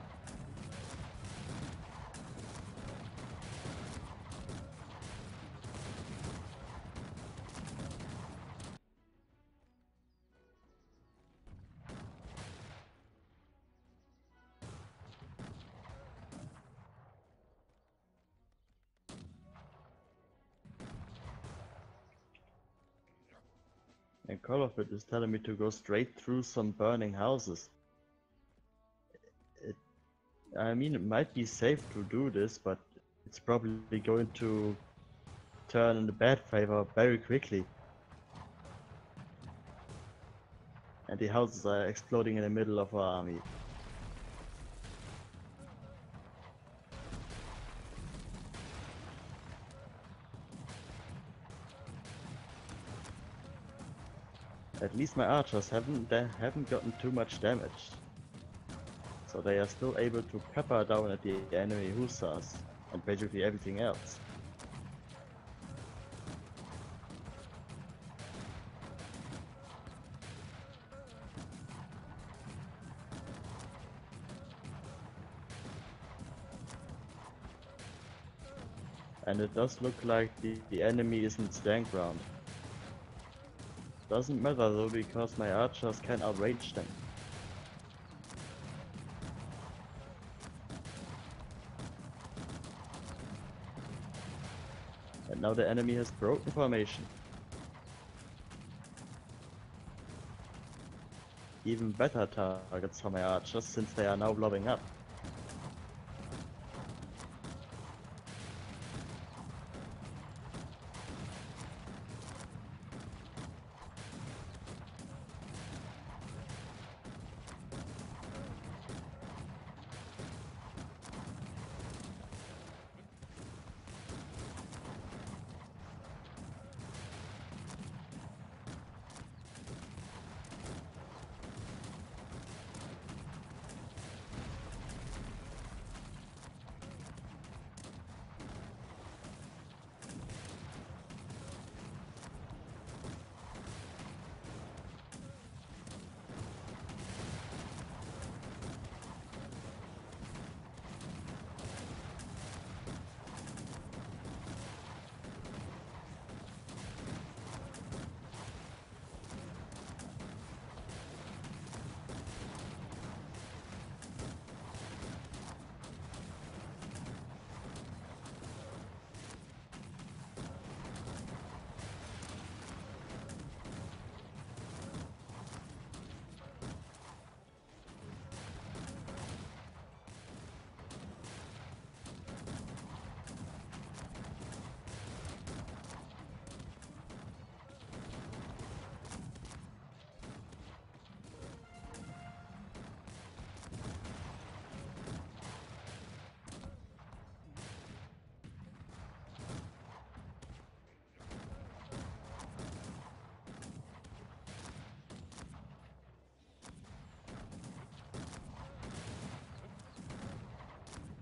And Call of It is telling me to go straight through some burning houses. I mean, it might be safe to do this, but it's probably going to turn in the bad favor very quickly. And the houses are exploding in the middle of our army. At least my archers haven't gotten too much damage. So they are still able to pepper down at the enemy hussars and basically everything else. And it does look like the enemy isn't stand ground. Doesn't matter though, because my archers can outrange them. now the enemy has broken formation. Even better targets for my archers, since they are now blowing up.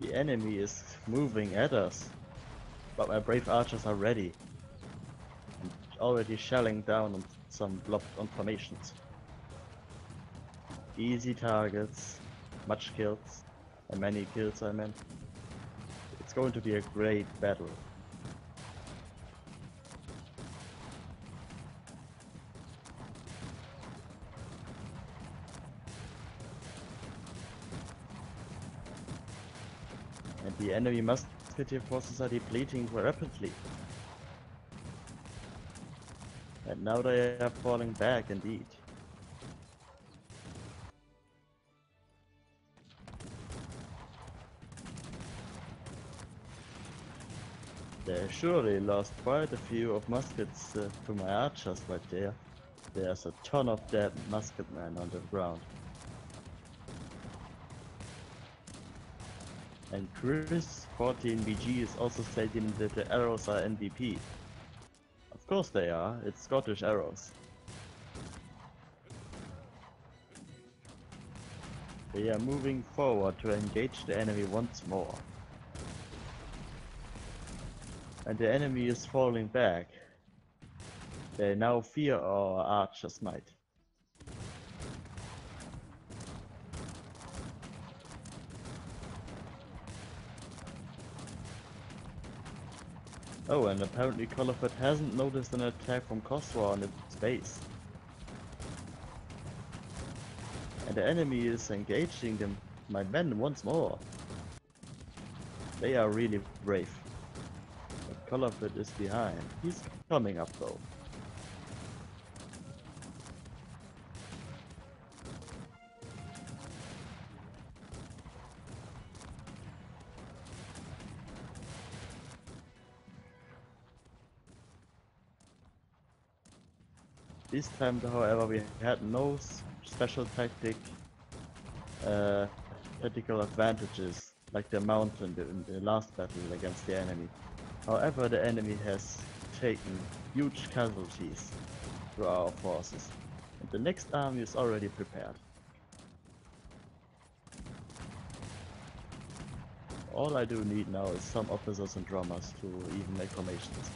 The enemy is moving at us, but my brave archers are ready and already shelling down on some blocked on formations. Easy targets, much kills, and many kills I meant. It's going to be a great battle. And the enemy musketeer forces are depleting rapidly. And now they are falling back indeed. They surely lost quite a few of muskets to my archers right there. There's a ton of dead musketmen on the ground. And Chris 14BG is also stating that the arrows are NVP. Of course they are, it's Scottish arrows. They are moving forward to engage the enemy once more. And the enemy is falling back. They now fear our archer's might. Oh, and apparently Colorford hasn't noticed an attack from Corsair on its base. And the enemy is engaging my men once more. They are really brave. But Colorford is behind. He's coming up though. This time, however, we had no special tactical advantages like the mountain in the last battle against the enemy. However, the enemy has taken huge casualties to our forces, and the next army is already prepared. All I do need now is some officers and drummers to even make formations.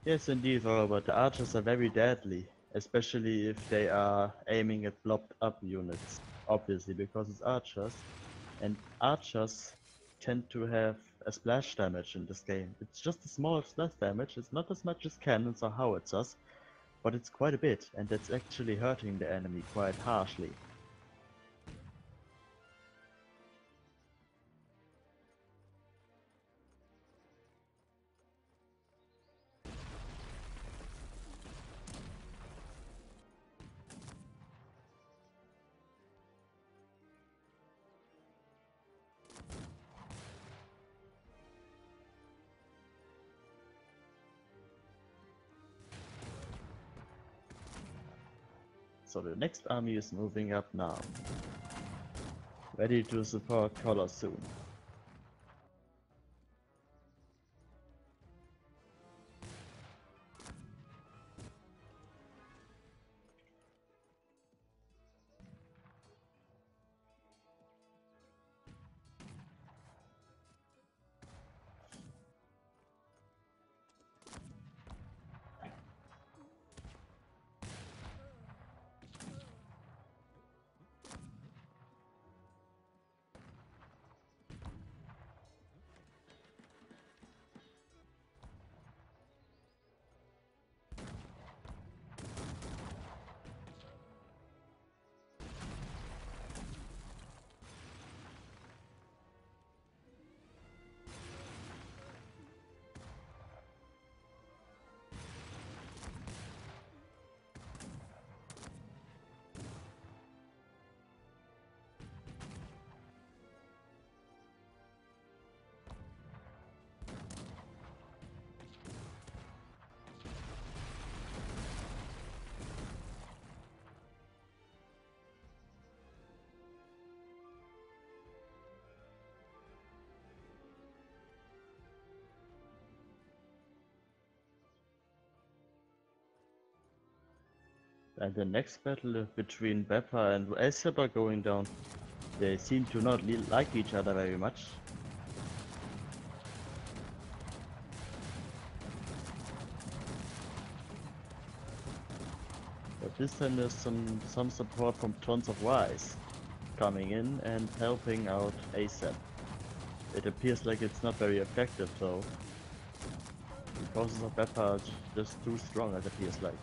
Yes, indeed, Robert. The archers are very deadly, especially if they are aiming at blobbed up units. Obviously, because it's archers, and archers tend to have a splash damage in this game. It's just a small splash damage, it's not as much as cannons or howitzers, but it's quite a bit, and that's actually hurting the enemy quite harshly. So the next army is moving up now, ready to support Color soon. And the next battle between Beppa and Aesop are going down. They seem to not like each other very much. But this time there's some support from Tons of Wise coming in and helping out ASAP. It appears like it's not very effective though. The forces of Beppa are just too strong, it appears like.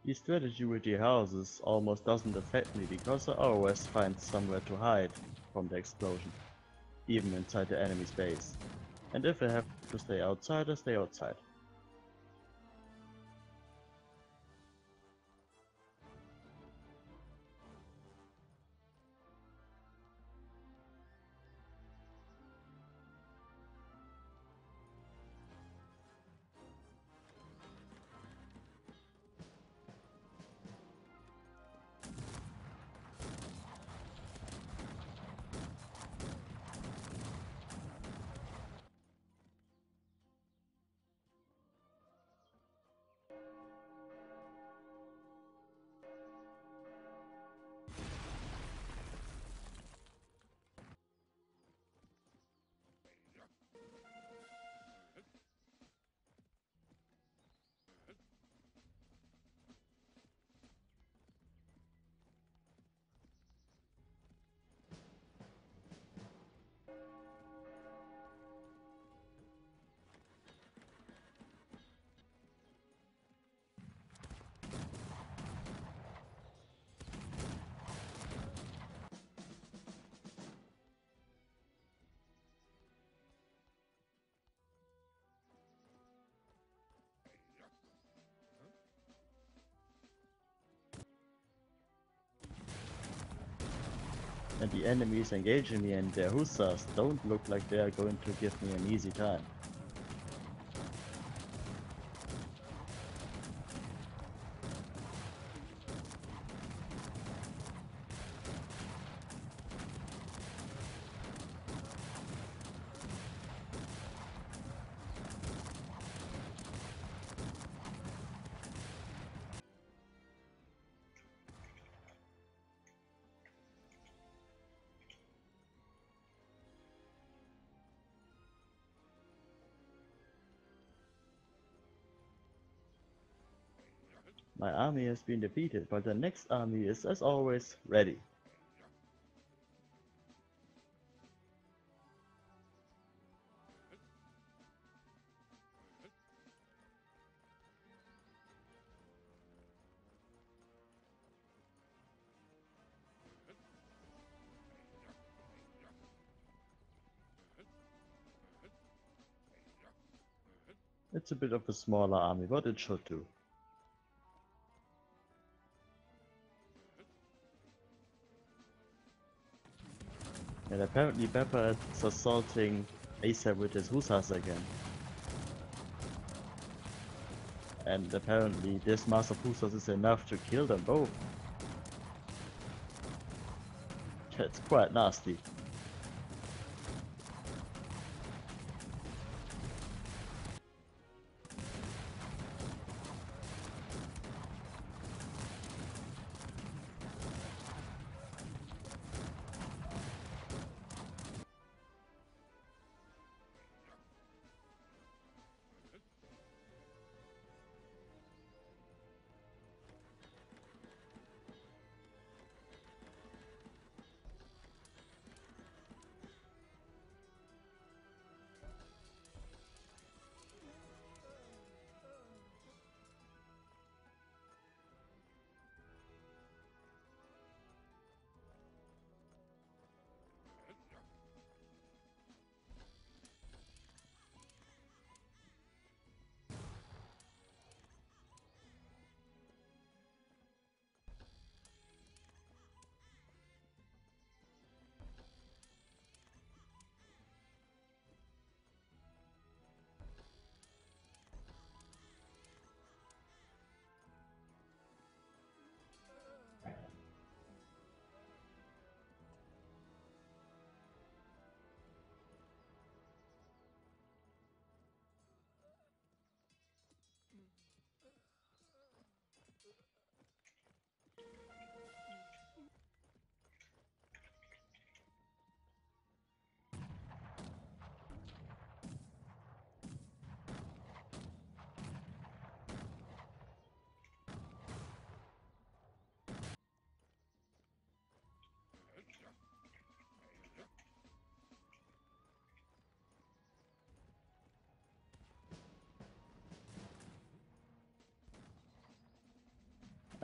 The strategy with the houses almost doesn't affect me because I always find somewhere to hide from the explosion, even inside the enemy's base. And if I have to stay outside, I stay outside. And the enemies engaging me and their hussars don't look like they are going to give me an easy time. My army has been defeated, but the next army is, as always, ready. It's a bit of a smaller army, but it should do. And apparently Pepper is assaulting Asa with his hussars again. And apparently this mass of hussars is enough to kill them both. That's quite nasty.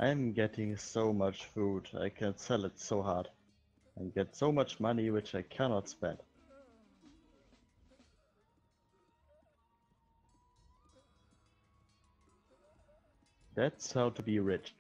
I'm getting so much food, I can sell it so hard. And get so much money which I cannot spend. That's how to be rich.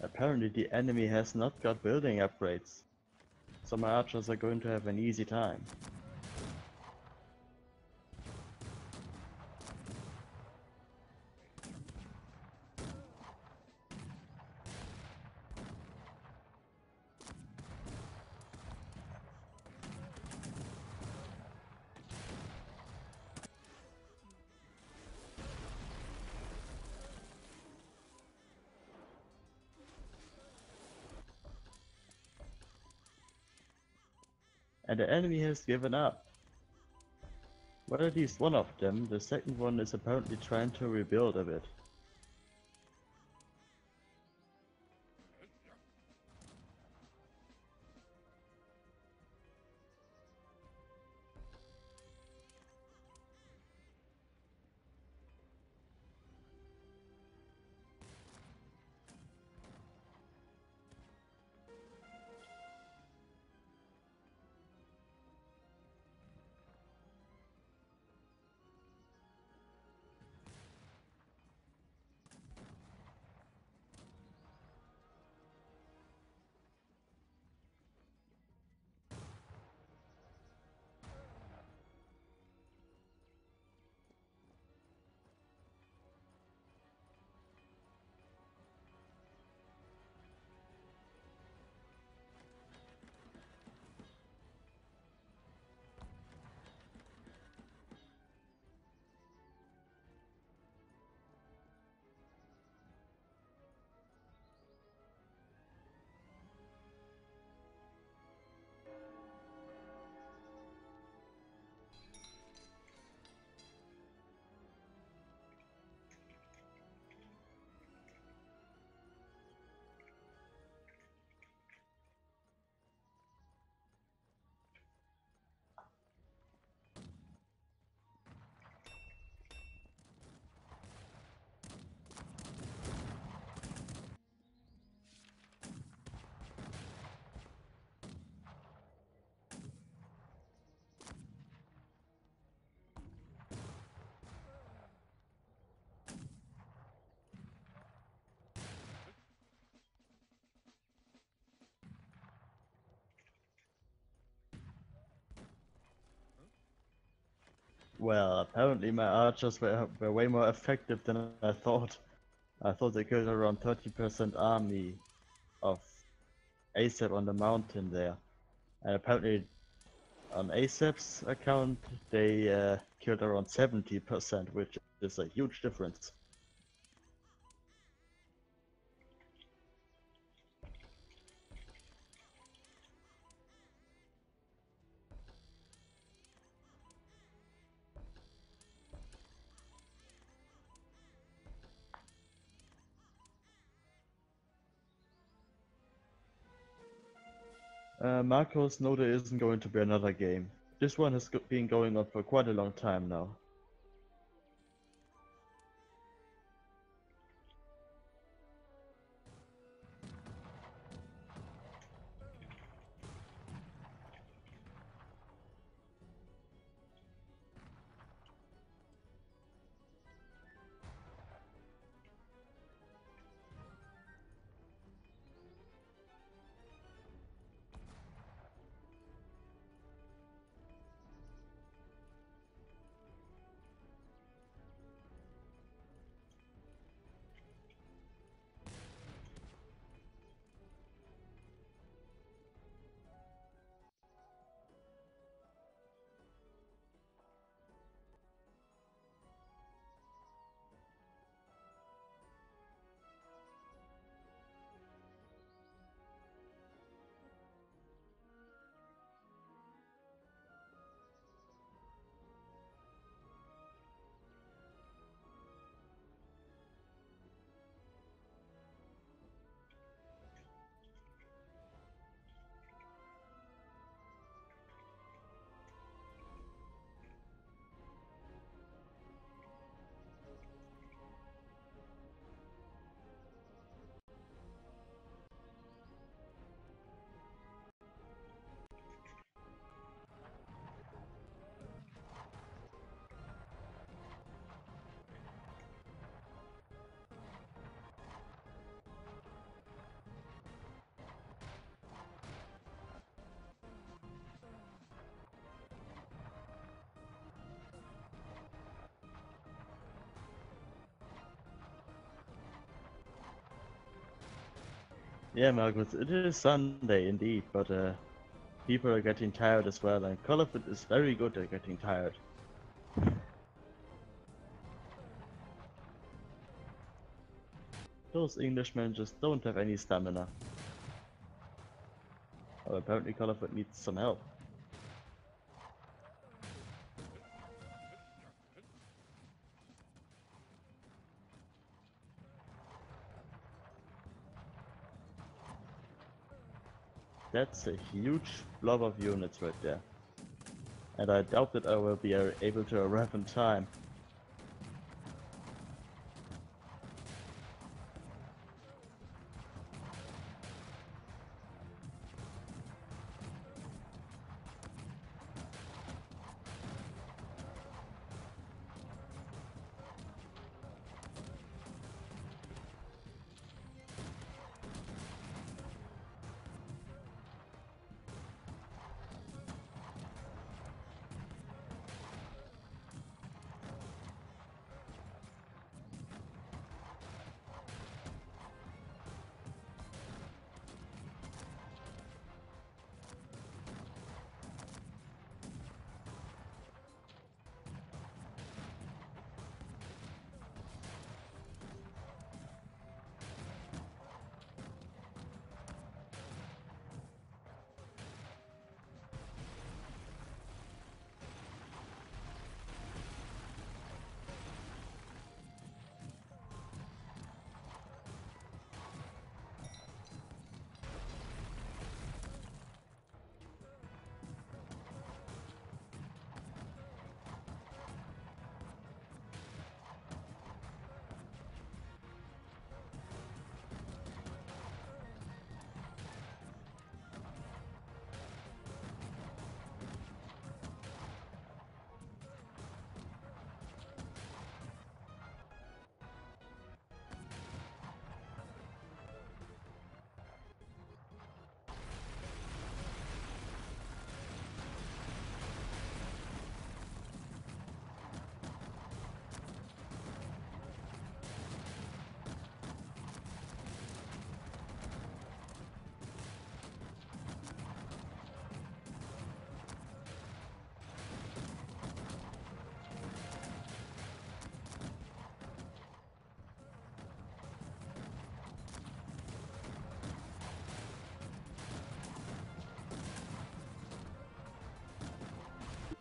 Apparently the enemy has not got building upgrades, so my archers are going to have an easy time. And the enemy has given up. Well, at least one of them. The second one is apparently trying to rebuild a bit. Well, apparently my archers were way more effective than I thought. I thought they killed around 30% army of ASAP on the mountain there. And apparently on ASAP's account they killed around 70%, which is a huge difference. Marcos, no, there isn't going to be another game. This one has been going on for quite a long time now. Yeah, Marcus, it is Sunday indeed, but people are getting tired as well, and Call of Duty is very good at getting tired. Those Englishmen just don't have any stamina. Oh, apparently Call of Duty needs some help. That's a huge blob of units right there. And I doubt that I will be able to arrive in time.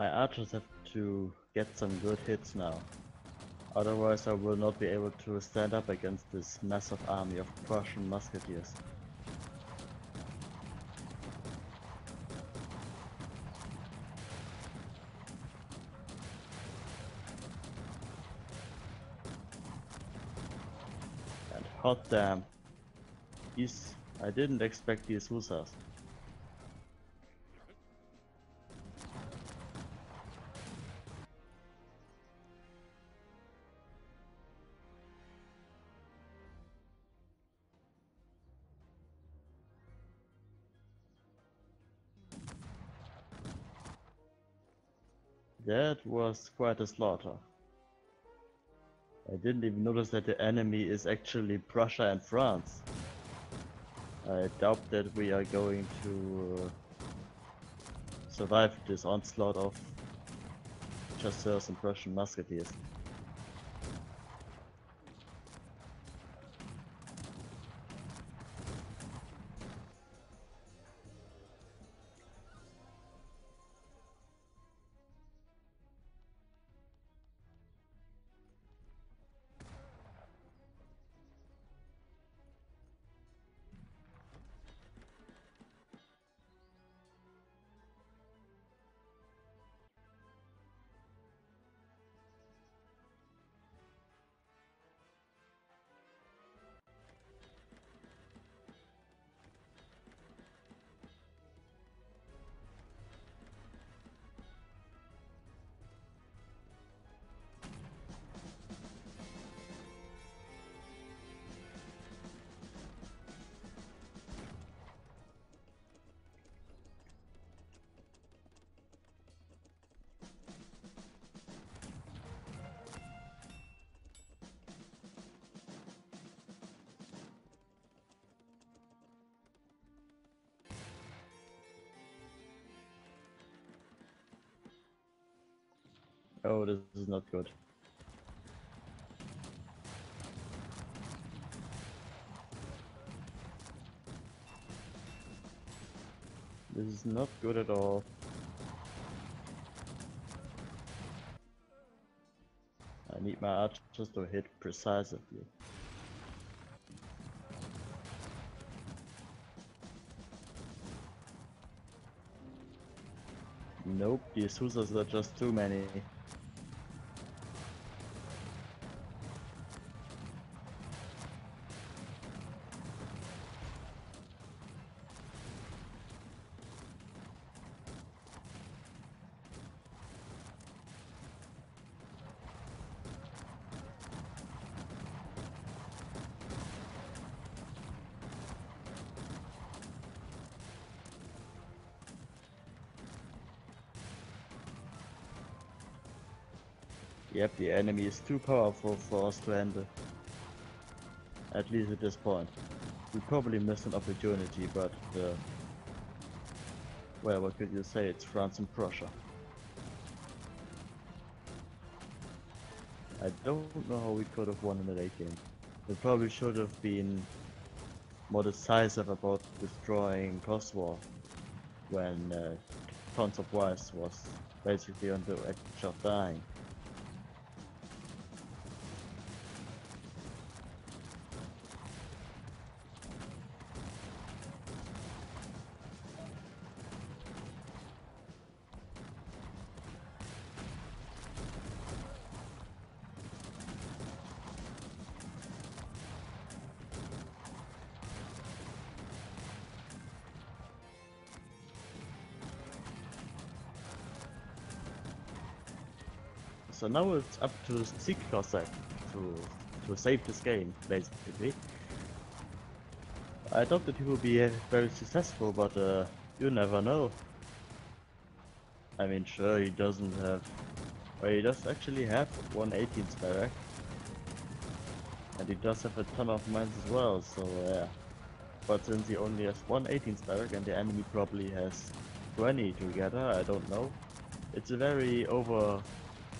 My archers have to get some good hits now. Otherwise I will not be able to stand up against this massive army of Prussian musketeers. And hot damn, I didn't expect these hussars. That was quite a slaughter. I didn't even notice that the enemy is actually Prussia and France. I doubt that we are going to survive this onslaught of chasseurs and Prussian musketeers. Oh, this is not good. This is not good at all. I need my archers to hit precisely. Nope, these hussars are just too many. Yep, the enemy is too powerful for us to handle. At least at this point. We probably missed an opportunity, but well, what could you say? It's France and Prussia. I don't know how we could have won in the late game. We probably should have been more decisive about destroying Kosovo when tons of Wise was basically on the edge of dying. So now it's up to seek Cossack to save this game, basically. I thought that he would be very successful, but you never know. I mean, sure, he doesn't have... Well, he does actually have 118th barrack. And he does have a ton of mines as well, so yeah. But since he only has 118th barrack and the enemy probably has 20 together, I don't know. It's a very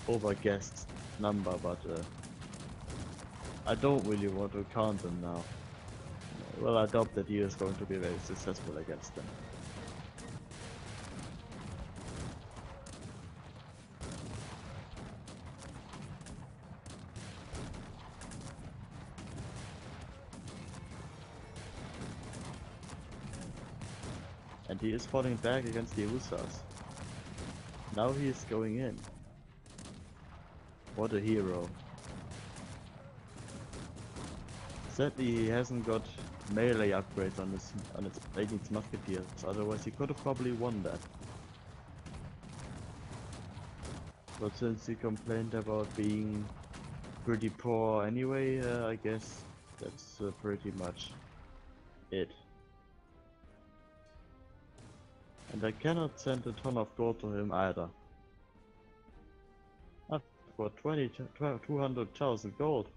over-guessed number, but I don't really want to count them now. Well, I doubt that he is going to be very successful against them. And he is falling back against the Hussars. Now he is going in. What a hero. Sadly, he hasn't got melee upgrades on his 18th musketeers, otherwise he could have probably won that. But since he complained about being pretty poor anyway, I guess that's pretty much it. And I cannot send a ton of gold to him either. I've got 200,000 gold.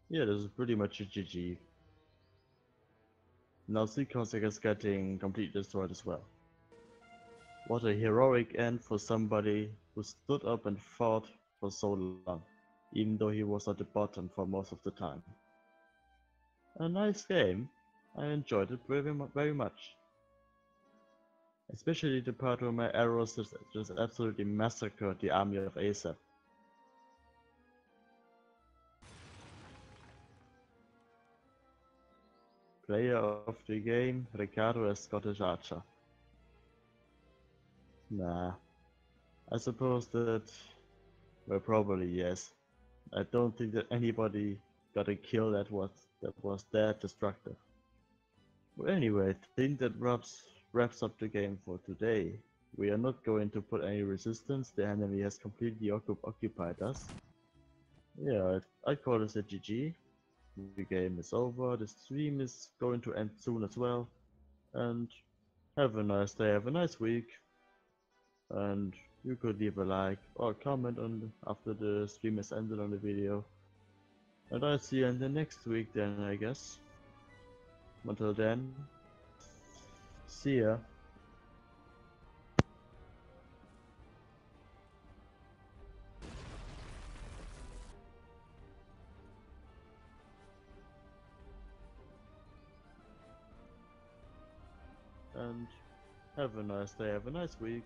Yeah, this is pretty much a GG. Now see Corsair is getting completely destroyed as well. What a heroic end for somebody who stood up and fought for so long, even though he was at the bottom for most of the time. A nice game. I enjoyed it very much. Especially the part where my arrows just absolutely massacred the army of Asap. Player of the game, Ricardo as Scottish Archer. Nah. I suppose that... well, probably yes. I don't think that anybody got a kill that was that destructive. Well, anyway, I think that wraps up the game for today. We are not going to put any resistance, the enemy has completely occupied us. Yeah, I call this a GG. The game is over, the stream is going to end soon as well. And have a nice day, have a nice week. And you could leave a like or comment after the stream has ended on the video. And I'll see you in the next week then, I guess. Until then, see ya. And have a nice day, have a nice week.